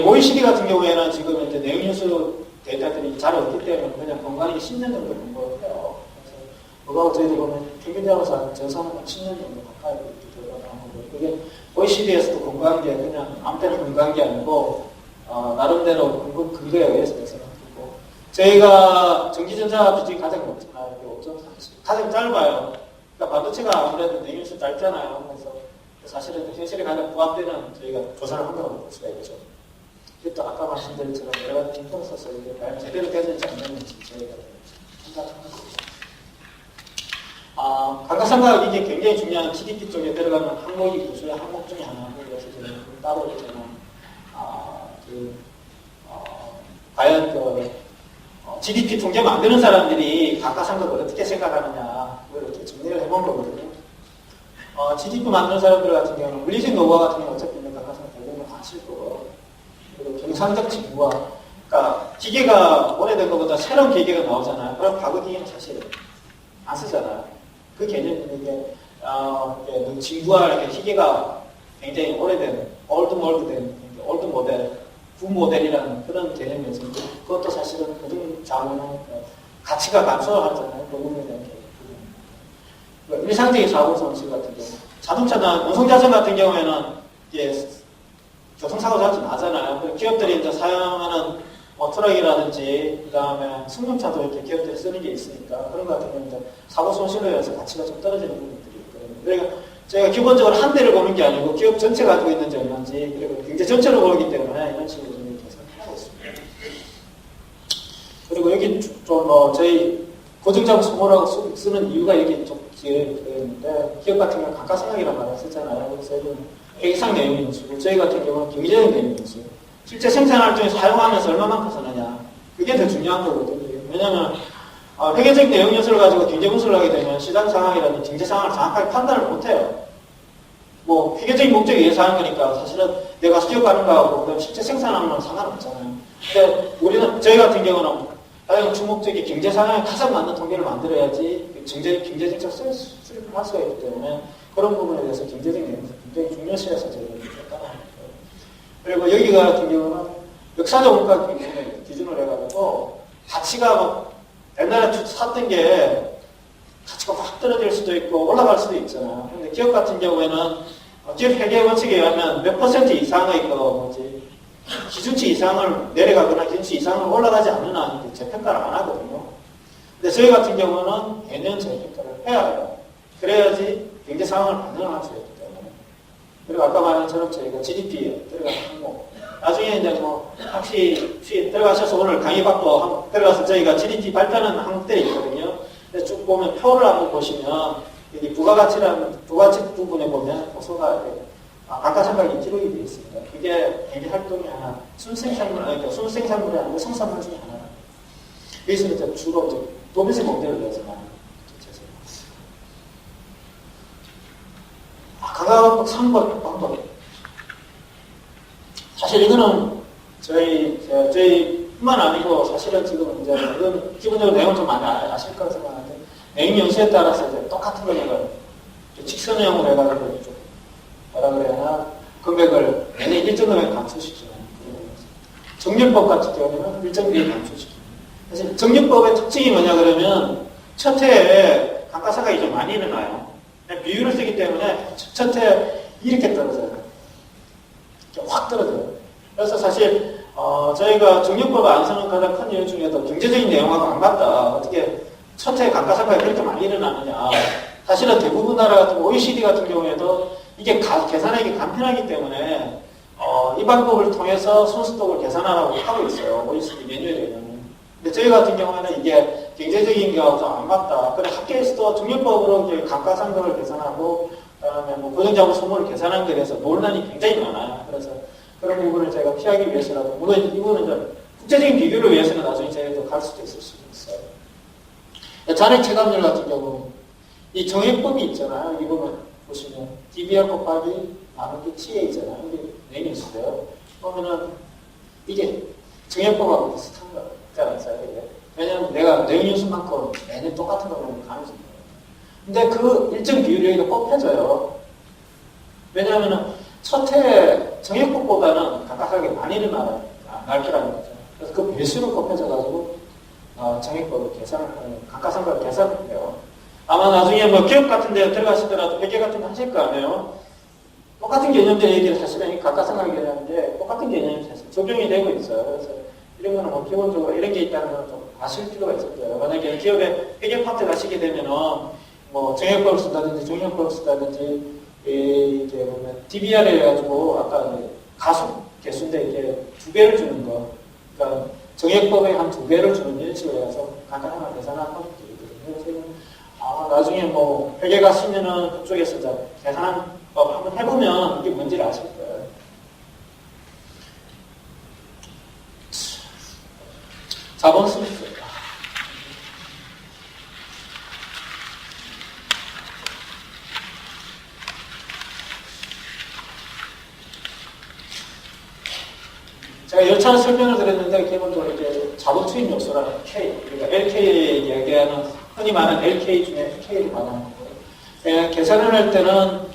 OECD 같은 경우에는 지금 이제 내용연수 데이터들이 잘 없기 때문에 그냥 건강하게 10년 정도 공부를 해요. 그래서 그거하고 저희도 보면 평균적으로 전산은 10년 정도 가까이 들어가고 그게 OECD에서도 공부한 게 그냥 아무 때나 공부한 게 아니고 나름대로 근거에 의해서 생각했고 저희가 전기전자 비중이 가장 높잖아요. 5.4. 가장 짧아요. 그러니까 반도체가 아무래도 내용연수 짧잖아요. 그래서 사실은 현실에 가장 부합되는 저희가 조사를 한 거라고 볼 수가 있죠. 또 아까 말씀드린 것처럼 여러 가지 힘들어 써서 이게 과연 제대로 되는지 안 되는지 저희가 생각하는 거죠. 감가상각 이게 굉장히 중요한 GDP 쪽에 들어가는 항목이 구조의 항목 중에 하나고 그래서 저는 따로 있잖아요. 과연 GDP 통계 만드는 사람들이 감가상각을 어떻게 생각하느냐 그걸 어떻게 정리를 해본 거거든요. GDP 만드는 사람들 같은 경우는 물리적 노후화 같은 경우는 어차피 감가상각 대부분 아실 거고 그리고 경상적 징후와 그러니까 기계가 오래된 것보다 새로운 기계가 나오잖아요. 그럼 과거 기계는 사실 안 쓰잖아요. 그 개념이 이게 진부와 이렇게 희귀가 굉장히 오래된, 올드 모델, 구 모델이라는 그런 개념이어서 그것도 사실은 고등자본은 가치가 감소하잖아요. 노동에 대한 개념. 일상적인 사고 손실 같은 경우, 자동차나 운송자전 같은 경우에는 이게 교통사고 자주 나잖아요. 기업들이 이제 사용하는 트럭이라든지 그 다음에 승용차도 이렇게 기업들이 쓰는 게 있으니까 그런 것 같은 경우는 이제 사고 손실로 해서 가치가 좀 떨어지는 부분들이 있거든요. 그러니까 저희가 기본적으로 한 대를 보는 게 아니고 기업 전체 가지고 있는지 얼마인지 그리고 경제 전체로 보기 때문에 이런 식으로 좀 계산을 하고 있습니다. 그리고 여기 좀 저희 고정자본 소모라고 쓰는 이유가 여기 좀 뒤에 있는데 기업 같은 경우는 감가상각이라는 말을 쓰잖아요. 그래서 이건 회계상 내용이 인수고 저희 같은 경우는 경제적 내용이 인수. 실제 생산활동에 사용하면서 얼마만큼 쓰느냐. 그게 더 중요한 거거든요. 왜냐하면 회계적 내용 요소를 가지고 경제 분석을 하게 되면 시장 상황이라든지 경제 상황을 정확하게 판단을 못해요. 뭐 회계적인 목적에 의해서 하는 거니까 사실은 내가 수익 가는 거하고 그다음 실제 생산하는 상관없잖아요. 근데 우리는 저희 같은 경우는 가장 주목적인 경제 상황에 가장 맞는 통계를 만들어야지 경제정책 수립을 할 수가 있기 때문에 그런 부분에 대해서 경제적 내용이 굉장히 중요시해서 저희가 따라합니다. 그리고 여기 같은 경우는 역사적 원가 기준으로 해가지고 가치가 막 옛날에 샀던 게 가치가 확 떨어질 수도 있고 올라갈 수도 있잖아요. 근데 기업 같은 경우에는 기업 회계 원칙에 의하면 몇 % 이상의 기준치 이상을 내려가거나 기준치 이상을 올라가지 않는 한 재평가를 안 하거든요. 근데 저희 같은 경우는 매년 재평가를 해야 해요. 그래야지 경제 상황을 반영을 할 수 있기 때문에. 그리고 아까 말한 것처럼 저희가 GDP에 들어가는 항목. 나중에 이제 혹시 들어가셔서 오늘 강의 받고 들어가서 저희가 GDP 발표하는 항목들이 있거든요. 근데 쭉 보면 표를 한번 보시면 여기 부가치 부분에 보면 보소가 감가상각이 기록이 되어 있습니다. 그게 경제 활동이 하나, 순생산물이 아니고 생산물 중에 하나입니다. 여기서 이제 주로 이제 도면식 모델을 위해서 말하는 거죠. 강가방법 3번 방법. 사실 이거는 저희뿐만 아니고 사실은 지금 이제 이건 기본적으로 내용을 좀 많이 아실 거라고 생각하는데 내용 연수에 따라서 이제 똑같은 금액을 직선형으로 해가지고 좀 뭐라 그래야 하나 금액을 매년 일정 금액 감소시키는 그런 거죠. 정률법 같은 경우는 일정 비율 감소시키는. 사실 정률법의 특징이 뭐냐 그러면 첫 해에 감가상각이 좀 많이 일어나요. 비율을 쓰기 때문에 첫 해에 이렇게 떨어져요. 확 떨어져요. 그래서 사실 저희가 정률법을 안 쓰는 가장 큰 이유 중에도 경제적인 내용하고 안 맞다. 어떻게 첫 해에 감가상각이 그렇게 많이 일어나느냐. 사실은 대부분 나라 같은 OECD 같은 경우에도 이게 계산하기 간편하기 때문에 이 방법을 통해서 손수독을 계산하라고 하고 있어요. OECD 매뉴얼에 의하면. 근데 저희 같은 경우에는 이게 경제적인 경우가 안 맞다. 그래 학교에서도 정률법으로 감가상각을 계산하고 그다음에 고정자본 소모를 계산하는 것에 대해서 논란이 굉장히 많아요. 그래서 그런 부분을 제가 피하기 위해서라도 물론 이 부분은 좀 국제적인 비교를 위해서는 나중에 저희도 갈 수도 있을 수 있어요. 잔액 체감률 같은 경우 이 정액법이 있잖아요. 이 부분 보시면 DBR 곱하기 나누기 TA 있잖아요. 이게 내용이 있어요. 그러면은 이게 정액법하고 비슷한 거잖아요. 왜냐하면 내가 내용 요소만큼 매년 똑같은 거를 가능성이 있어요. 근데 그 일정 비율이 여기가 뽑혀져요. 왜냐하면 첫 해 정액법보다는 감가상각이 많이 일어날 거라는 거죠. 그래서 그 배수로 뽑혀져가지고 정액법을 계산을 하는 감가상각을 계산을 해요. 아마 나중에 기업 같은 데 들어가시더라도 회계 같은 거 하실 거 아니에요? 똑같은 개념들 얘기를 사실은 감가상각 개념인데 똑같은 개념이 사실 적용이 되고 있어요. 그래서 이런 거는 기본적으로 이런 게 있다는 걸 좀 아실 필요가 있을 거예요. 만약에 기업에 회계 파트 가시게 되면은 정액법을 쓴다든지 종이법을 쓴다든지 이게 보면 DBR에 해가지고 아까 가속 개수인데 이게 2배를 주는 거. 그러니까 정액법에 한 2배를 주는 이런 식으로 해서 감가상각 계산하는 것들이 있거든요. 그래서 나중에 회계 가시면은 그쪽에서 계산한 법 한번 해보면 이게 뭔지를 아실 거예요. 자본 스미스. 제가 열차는 설명을 드렸는데 기본적으로 이제 자본 투입 요소라는 K, 그러니까 LK 얘기하는 흔히 말하는 LK 중에 K를 말하는 거예요. 계산을 할 때는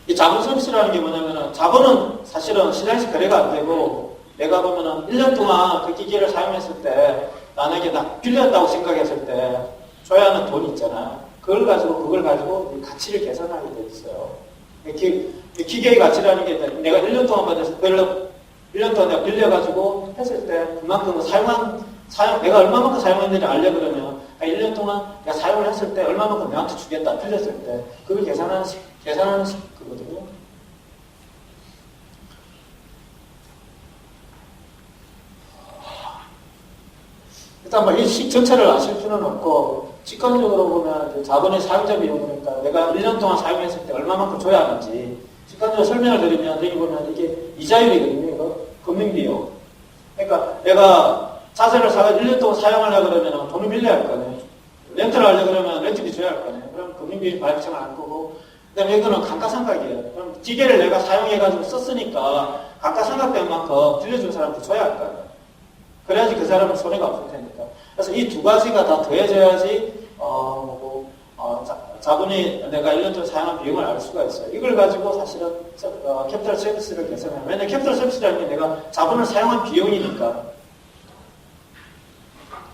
이 자본 서비스라는 게 뭐냐면은 자본은 사실은 시장에서 거래가 안 되고 내가 보면은 1년 동안 그 기계를 사용했을 때 만약에 나 빌렸다고 생각했을 때 줘야 하는 돈이 있잖아요. 그걸 가지고 가치를 계산하게 돼 있어요. 기계의 가치라는 게 내가 1년 동안 받아서 1년 동안 내가 빌려가지고 했을 때 그만큼 내가 얼마만큼 사용했는지 알려 그러면 1년 동안 내가 사용을 했을 때 얼마만큼 내한테 주겠다 빌렸을 때 그걸 계산하는 거거든요. 일단 뭐 이 식 전체를 아실 필요는 없고 직관적으로 보면 자본의 사용자 비용이니까 내가 1년 동안 사용했을 때 얼마만큼 줘야 하는지 직관적으로 설명을 드리면 여기 보면 이게 이자율이거든요. 이거 금융비용. 그러니까 내가 자산을 사가 1년 동안 사용하려고 그러면 돈을 빌려야 할 거네. 렌트를 하려고 그러면 렌트비 줘야 할 거네. 그럼 금융비용 발생을 할 거고. 그 다음에 이거는 감가상각이에요. 그럼 기계를 내가 사용해가지고 썼으니까 감가상각된 만큼 빌려준 사람한테 줘야 할 거예요. 그래야지 그 사람은 손해가 없을 테니까. 그래서 이 두 가지가 다 더해져야지, 자본이 내가 1년 동안 사용한 비용을 알 수가 있어요. 이걸 가지고 사실은 캐피탈 서비스를 계산해요. 왜냐면 캐피탈 서비스라는 게 내가 자본을 사용한 비용이니까.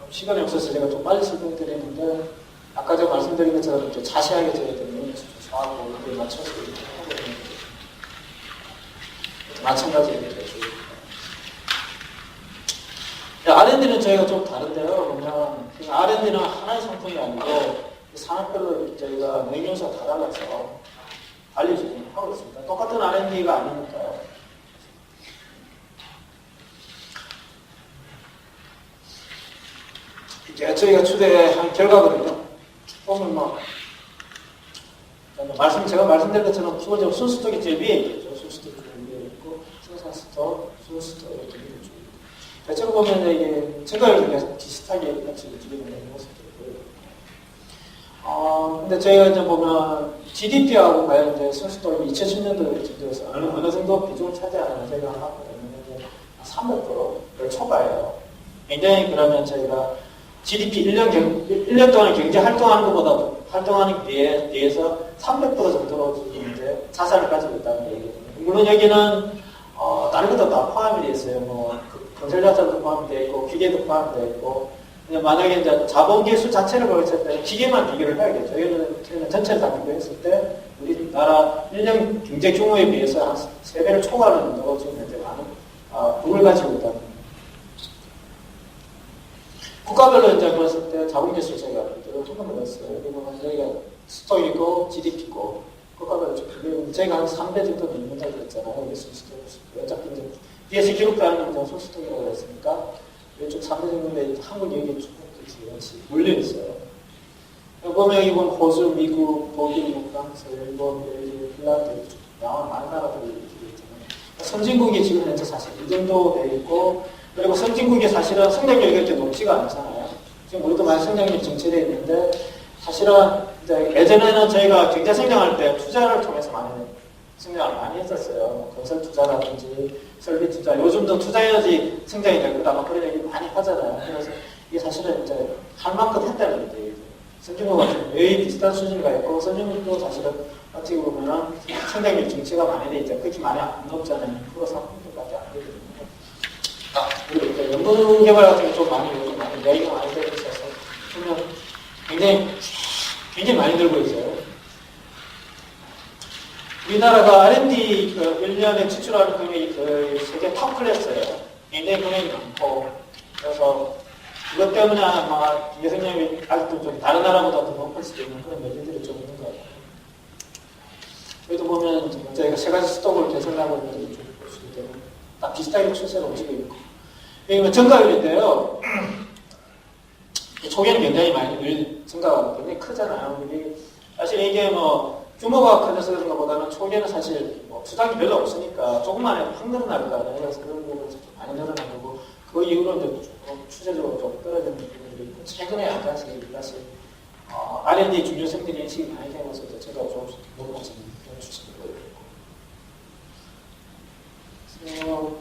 시간이 없어서 제가 좀 빨리 설명드리는데, 아까 제가 말씀드린 것처럼 이렇게 자세하게 저희들이 하고 이렇게 맞춰서 이렇게 하거든요. 마찬가지로 이렇게. R&D는 저희가 좀 다른데요. 보면 R&D는 하나의 상품이 아니고 산업별로 저희가 능력사가 다 달라서 알려주고 하고 있습니다. 똑같은 R&D가 아니니까요. 이게 저희가 추대한 결과거든요. 보면 제가 말씀드린 것처럼 기본적으로 순수 쪽이 제일 위에 있겠죠. 순수 쪽이 제일 위에 있고 생산 스톡, 순수 스톡 이렇게 위에 있죠. 대체로 보면 이게 증가율이 비슷하게 같이 움직이는 모습들이 보여요. 근데 저희가 이제 보면 GDP하고 관련된 순수도는 2010년도에 정도에서 어느 정도 비중을 차지하는 저희가 하거든요. 300%를 초과해요. 굉장히 그러면 저희가 GDP 1년 동안 경제 활동하는 것보다 활동하는 비해서 300% 정도로 지금 이제 자산을 가지고 있다는 얘기거든요. 물론 여기는 다른 것도 다 포함이 되어 있어요. 뭐 건설자산도 포함되어 있고 기계도 포함되어 있고. 만약에 이제 자본기술 자체를 보였을 때 기계만 비교를 해야겠죠. 저희는 전체를 다 비교했을 때 우리나라 1년 경제 규모에 비해서 한 3배를 초과하는 정도로 지금 현재 많은 부를 가지고 있다는 거예요. 국가별로 이제 보았을 때 자본기술 저희가 한번 넣었어요. 여기 보면 저희가 스톡이고 GDP고 국가별로 좀 비교해보면 저희가 한 3배 정도 넘는다고 그랬잖아요. 여기 스톡. 어차피 이제 뒤에서 기록되는 건 소수통이라고 했으니까 이쪽 3대 정도인데 한국 여기 조금 같이 몰려있어요. 보면 여기 보면 호주, 미국, 독일, 프랑스, 일본, 벨기에, 핀란드 많은 나라들이 이렇게 있잖아요. 선진국이 지금 현재 사실 이 정도 돼 있고 그리고 선진국이 사실은 성장률이 그렇게 높지가 않잖아요. 지금 우리도 많이 성장률이 정체되어 있는데 사실은 이제 예전에는 저희가 경제 성장할 때 투자를 통해서 많이 성장을 많이 했었어요. 건설 투자라든지 설비 투자, 요즘도 투자해야지 성장이 될 거다. 그런 얘기 많이 하잖아요. 그래서 이게 사실은 이제 할 만큼 했다는 얘기예요. 선진국과 거의 비슷한 수준이 있고, 선진국도 사실은 어떻게 보면 성장률 증체가 많이 돼 있죠. 그렇게 많이 안 높잖아요. 프로 3%밖에 안 되거든요. 그리고 연구 개발 같은 게 좀 요즘 많이 내기가 많이 되고 있어서 보면 굉장히 많이 들고 있어요. 우리나라가 R&D 1년에 지출하는 금액이 세계 탑 클래스예요. 굉장히 금액이 많고, 그래서 이것 때문에 아마 경제성장이 아직도 좀 다른 나라보다 더 높을 수도 있는 그런 여지들이 좀 있는 것 같아요. 여기도 보면 저희가 세 가지 스톡을 개선하고 있는 걸 볼 수 있기 때문에 다 비슷하게 추세로 움직이고 있고. 여기는 증가율인데요. 초기에는 굉장히 많이 증가가 굉장히 크잖아요. 사실 이게 규모가 커져서 그런 것보다는 초기에는 사실 수당이 별로 없으니까 조금만 해도 확 늘어날 거 아니에요. 그래서 그런 부분에서 좀 많이 늘어난 거고, 그 이후로 이제 조금 추세적으로 좀 떨어지는 부분들이 있고, 최근에 약간씩 다시 R&D 중요성들이 인식이 많이 되면서 제가 조금씩 높아지는 그런 추세를 보이고 있고.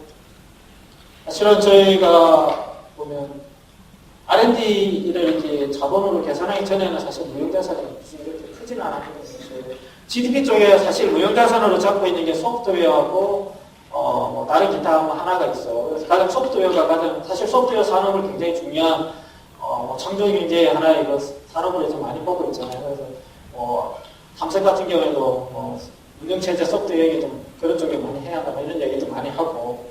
사실은 저희가 보면 R&D를 이렇게 자본으로 계산하기 전에는 사실 무형자산이 이렇게 크지는 않았거든요. GDP 쪽에 사실 무형자산으로 잡고 있는 게 소프트웨어하고 뭐 다른 기타 뭐 하나가 있어. 그래서 가장 소프트웨어가 가장 사실 소프트웨어 산업을 굉장히 중요한 뭐 창조 경제의 하나의 그 산업으로 좀 많이 보고 있잖아요. 그래서 뭐 삼성 같은 경우에도 뭐 운영체제 소프트웨어 얘기 좀 그런 쪽에 많이 해야 한다 이런 얘기도 많이 하고.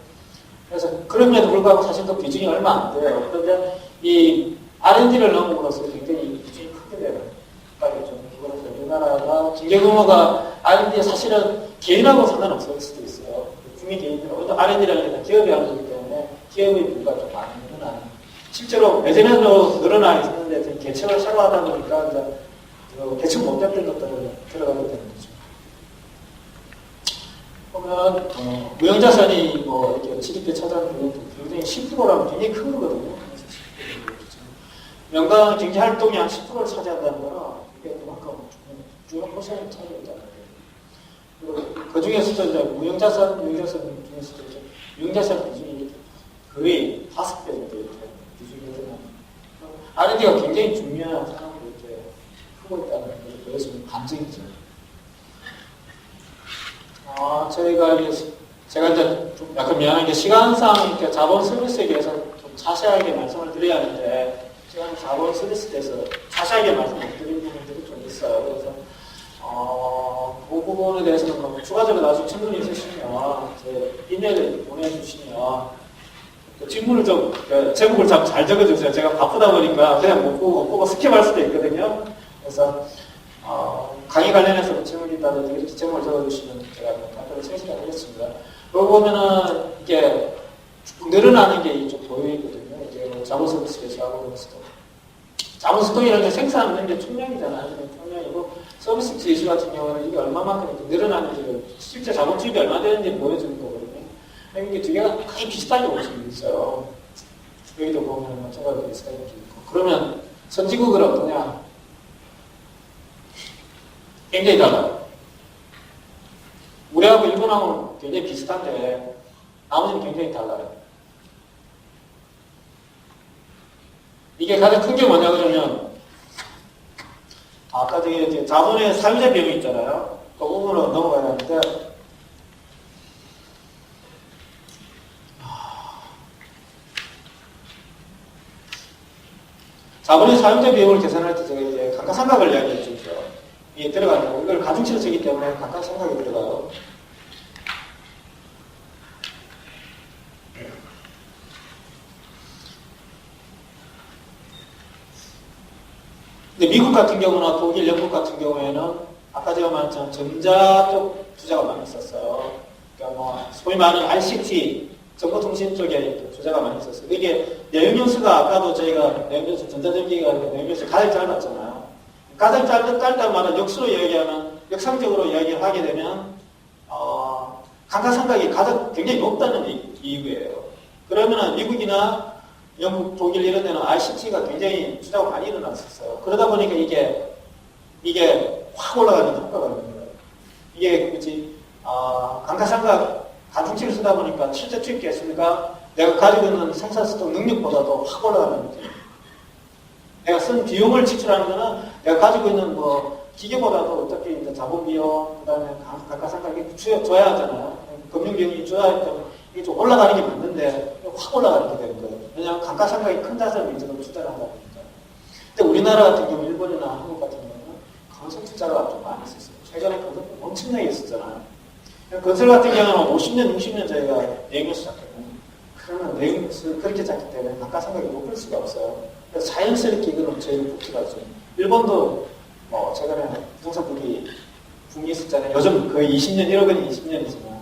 그래서 그럼에도 불구하고 사실 그 비중이 얼마 안 돼요. 그런데 이 R&D를 넣음으로써 굉장히 비중이 크게 되는 거죠. 그래서 우리나라가 경제규모가 R&D에 사실은 개인하고 상관없을 수도 있어요. 국민 개인들, R&D라는 게 기업이 하는 거기 때문에 기업의 부가 좀 많이 늘어나는. 실제로 예전에도 늘어나 있었는데 개척을 새로 하다 보니까 이제 개척 못했던 것들을 들어가게 되는 거죠. 보면 무형자산이 뭐 이렇게 GDP 차지하는 비율도 굉장히 10%라면 굉장히 큰 거거든요. 연간 경제 활동이 한 10%를 차지한다는 거는 이게 그만큼 중요한 포션을 차지하고 있잖아요. 그리고 그 중에서도 이제 무형자산 중에서도 이제 무형자산 비중이 거의 5배 정도 이렇게 비중이 늘어나는. R&D가 굉장히 중요한 산업으로 이렇게 크고 있다는 걸 보여주는 반증이죠. 제가 이제 좀 약간 미안한 게 시간상 이렇게 자본 서비스에 대해서 좀 자세하게 말씀을 드려야 하는데 시간 자본 서비스에 대해서 자세하게 말씀 못 드린 부분들이 좀 있어요. 그래서 그 부분에 대해서는 뭐 추가적으로 나중에 질문이 있으시면 제 이메일을 보내주시면 질문을 좀 제목을 잘 적어주세요. 제가 바쁘다 보니까 그냥 못 보고 스킵할 수도 있거든요. 그래서 강의 관련해서 질문이 있다든지 이렇게 제목을 적어주시면 제가 답변을 최대한 하겠습니다. 그거 보면은 이게 늘어나는 게 좀 보이거든요. 이게 뭐 자본 서비스에서 하고 그랬어도. 자본 스토리라는 게 생산하는 게 총량이잖아요. 총량이고 서비스 지수 같은 경우는 이게 얼마만큼 늘어나는지를 실제 자본 투입이 얼마 되는지 보여주는 거거든요. 이게 두 개가 거의 비슷하게 올 수 있어요. 여기도 보면 마찬가지로 비슷하게 있고. 그러면 선진국은 어떠냐? 굉장히 달라요. 우리하고 일본하고는 굉장히 비슷한데 나머지는 굉장히 달라요. 이게 가장 큰 게 뭐냐 그러면 아까 저기 자본의 사유자 비용이 있잖아요. 그 부분으로 넘어가야 하는데 자본의 사유자 비용을 계산할 때 제가 이제 감가상각을 이야기해 주죠. 이게 들어가는 거. 이걸 가중치로 쓰기 때문에 감가상각이 들어가요. 근데 미국 같은 경우나 독일, 영국 같은 경우에는 아까 제가 말했던 전자 쪽 투자가 많이 있었어요. 그러니까 뭐 소위 말하는 RCT, 정보통신 쪽에 투자가 많이 있었어요. 이게 내용연수가 아까도 저희가 내용연수, 전자전기가 내용연수 가장 짧았잖아요. 가장 짧다는 말은 역수로 이야기하면, 역상적으로 이야기를 하게 되면, 감가상각이 가장 굉장히 높다는 이유예요. 그러면은 미국이나 영국, 독일 이런 데는 RCT가 굉장히 투자가 많이 일어났었어요. 그러다 보니까 이게 확 올라가는 효과가 있는 거예요. 이게 그치, 감가상각 가중치를 쓰다 보니까 실제 투입 개수가 내가 가지고 있는 생산 스톡 능력보다도 확 올라가는 거죠. 내가 쓴 비용을 지출하는 거는 내가 가지고 있는 뭐 기계보다도 어차피 이제 자본 비용, 그 다음에 감가상각이 줘야 하잖아요. 금융 비용이 줘야 하기 때문에 이게 좀 올라가는 게 맞는데 확 올라가는 게 되는 거예요. 왜냐하면 감가상각이 큰 자산을 위주로 투자를 하다 보니까. 근데 우리나라 같은 경우, 일본이나 한국 같은 경우는 건설 투자가 좀 많이 있었어요. 최근에 건설 엄청나게 있었잖아요. 건설 같은 경우는 50년, 60년 저희가 내용에서 잡거든요. 그러면 내용에서 그렇게 잡기 때문에 감가상각이 높을 수가 없어요. 그래서 자연스럽게 이거는 저희는 복지가 좀. 일본도 최근에 부동산 붐이 있었잖아요. 요즘 거의 20년, 1억 원이 20년이지만.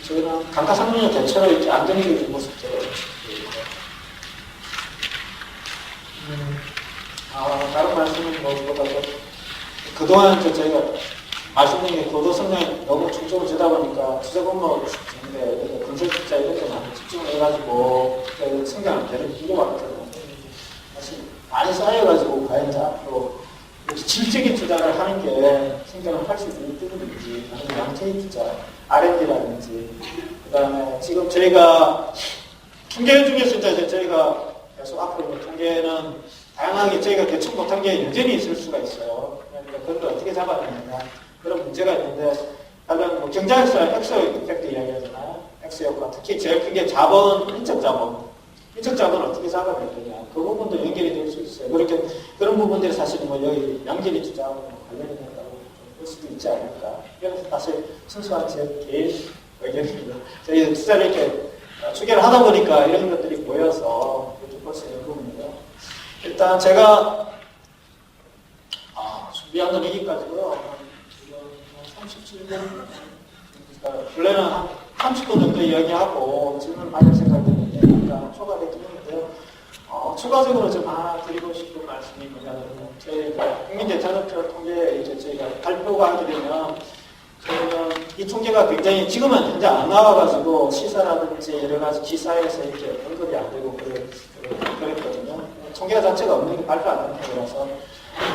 저희는 감가상각률 대체로 이렇게 안정적인 모습들을 다른 말씀은 뭐보다도 그동안 저희가 말씀드린 게 고도 성장에 너무 중점을 주다 보니까 투자 공모를 주는데 건설 투자 이런 데 많이 집중을 해가지고 성장 안 되는 이유가 많거든요. 사실 많이 쌓여가지고 과연 앞으로 이렇게 질적인 투자를 하는 게 성장을 할 수 있는 부분인지 아니면 양체의 투자, R&D라든지 그 다음에 지금 저희가 통계 중에서 이제 저희가 계속 앞으로 통계는 다양하게 저희가 대충 못한 게 여전히 있을 수가 있어요. 그러니까 그런 걸 어떻게 잡아내느냐 그런 문제가 있는데 다른 뭐 경제학에서 엑소 이펙트 이야기하잖아요. 엑소 효과 특히 제일 큰 게 자본, 인적 자본. 인적 자본을 어떻게 잡아낼 거냐 그 부분도 연결이 될 수 있어요. 그렇게 그런 부분들이 사실 뭐 여기 양질의 투자하고 관련이 된다고 볼 수도 있지 않을까. 그래서 사실 순수한 제 개인 의견입니다. 저희 투자를 이렇게 추계를 하다 보니까 이런 것들이 보여서 이렇게 볼 수 있는 부분이고요. 일단 제가 준비한 건 여기까지고요. 지금 37분 원래는 한 30분 정도 이야기하고 질문 받을 생각이 있는데 약간 초과되긴 했는데요. 추가적으로 좀 하나 드리고 싶은 말씀이 뭐냐면 저희가 국민대체자표 통계 이제 저희가 발표가 하게 되면 저희는 이 통계가 굉장히 지금은 현재 안 나와가지고 시사라든지 여러 가지 기사에서 이렇게 언급이 안 되고 그랬거든요. 통계 자체가 없는 게 발표 안 되는 통계라서.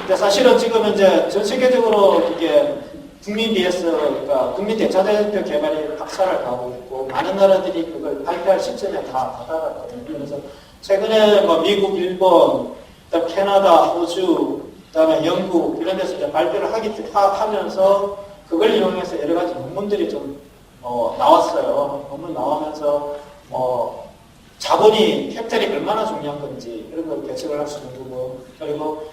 근데 사실은 지금 이제 전 세계적으로 이게 국민 BS, 그러니까 국민 대차대표 개발이 박살을 가고 있고 많은 나라들이 그걸 발표할 시점에 다 다가갔거든요. 그래서 최근에 뭐 미국, 일본, 그다음 캐나다, 호주, 그다음에 영국 이런 데서 이제 발표를 하면서 그걸 이용해서 여러 가지 논문들이 좀 나왔어요. 논문 나오면서 자본이 캐피탈이 얼마나 중요한 건지 이런 걸 개척을 할 수 있는 거고 그리고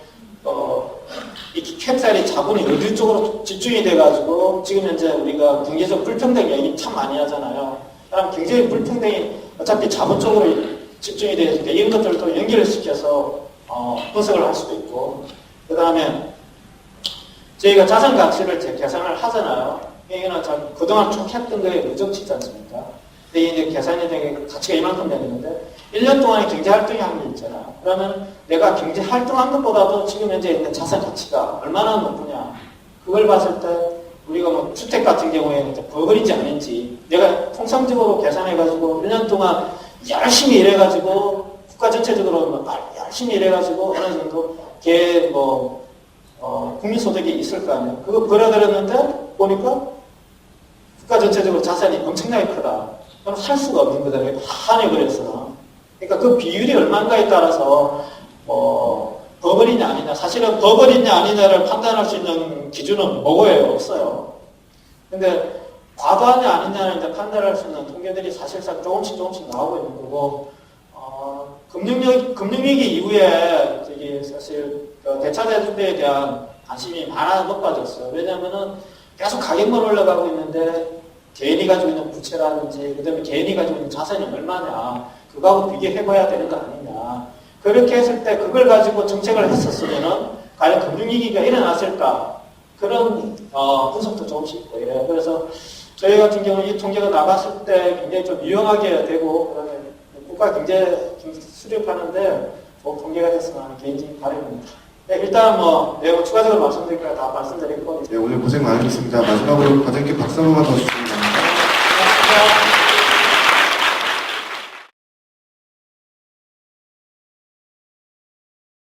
이 캐피탈이 자본이 어디 쪽으로 집중이 돼가지고 지금 현재 우리가 경제적 불평등 얘기 참 많이 하잖아요. 그럼 경제적 불평등이 어차피 자본 쪽으로 집중이 되니까 이런 것들도 연결을 시켜서 분석을 할 수도 있고 그 다음에 저희가 자산 가치를 계산을 하잖아요. 이거는 그동안 쭉 했던 거에 누적치지 않습니까? 근데 이제 계산이 되게 가치가 이만큼 되는데 1년 동안에 경제 활동이 한 게 있잖아요. 그러면 내가 경제 활동한 것보다도 지금 현재 있는 자산 가치가 얼마나 높으냐. 그걸 봤을 때 우리가 뭐 주택 같은 경우에는 버거리지 아닌지 내가 통상적으로 계산해가지고 1년 동안 열심히 일해가지고 국가 전체적으로 열심히 일해가지고 어느 정도 국민소득이 있을 거 아니에요. 그거 벌어들였는데 보니까 국가 전체적으로 자산이 엄청나게 크다. 그럼 살 수가 없는 거잖아요. 한해버렸어. 그러니까 그 비율이 얼마인가에 따라서 버거리냐 아니냐. 사실은 버거리냐 아니냐를 판단할 수 있는 기준은 뭐고요? 없어요. 근데 과도하냐 아니냐를 이제 판단할 수 있는 통계들이 사실상 조금씩 나오고 있는 거고 금융위기 이후에 사실 대차대주배에 대한 관심이 높아졌어요. 왜냐하면은 계속 가격만 올라가고 있는데 개인이 가지고 있는 부채라든지 그다음에 개인이 가지고 있는 자산이 얼마냐 그거하고 비교해봐야 되는 거 아니냐. 그렇게 했을 때 그걸 가지고 정책을 했었으면은 과연 금융위기가 일어났을까 그런 분석도 조금씩 있고 이래요. 그래서 저희 같은 경우는 이 통계가 나갔을 때 굉장히 좀 유용하게 되고 그다음에 국가 경제 수립하는데 좋은 통계가 됐으면 하는 개인적인 바람입니다. 네, 일단 내가 추가적으로 말씀드릴 거라 다 말씀드리고. 네, 오늘 고생 많으셨습니다. 마지막으로 과장님께 박수 한번만 더 주시고.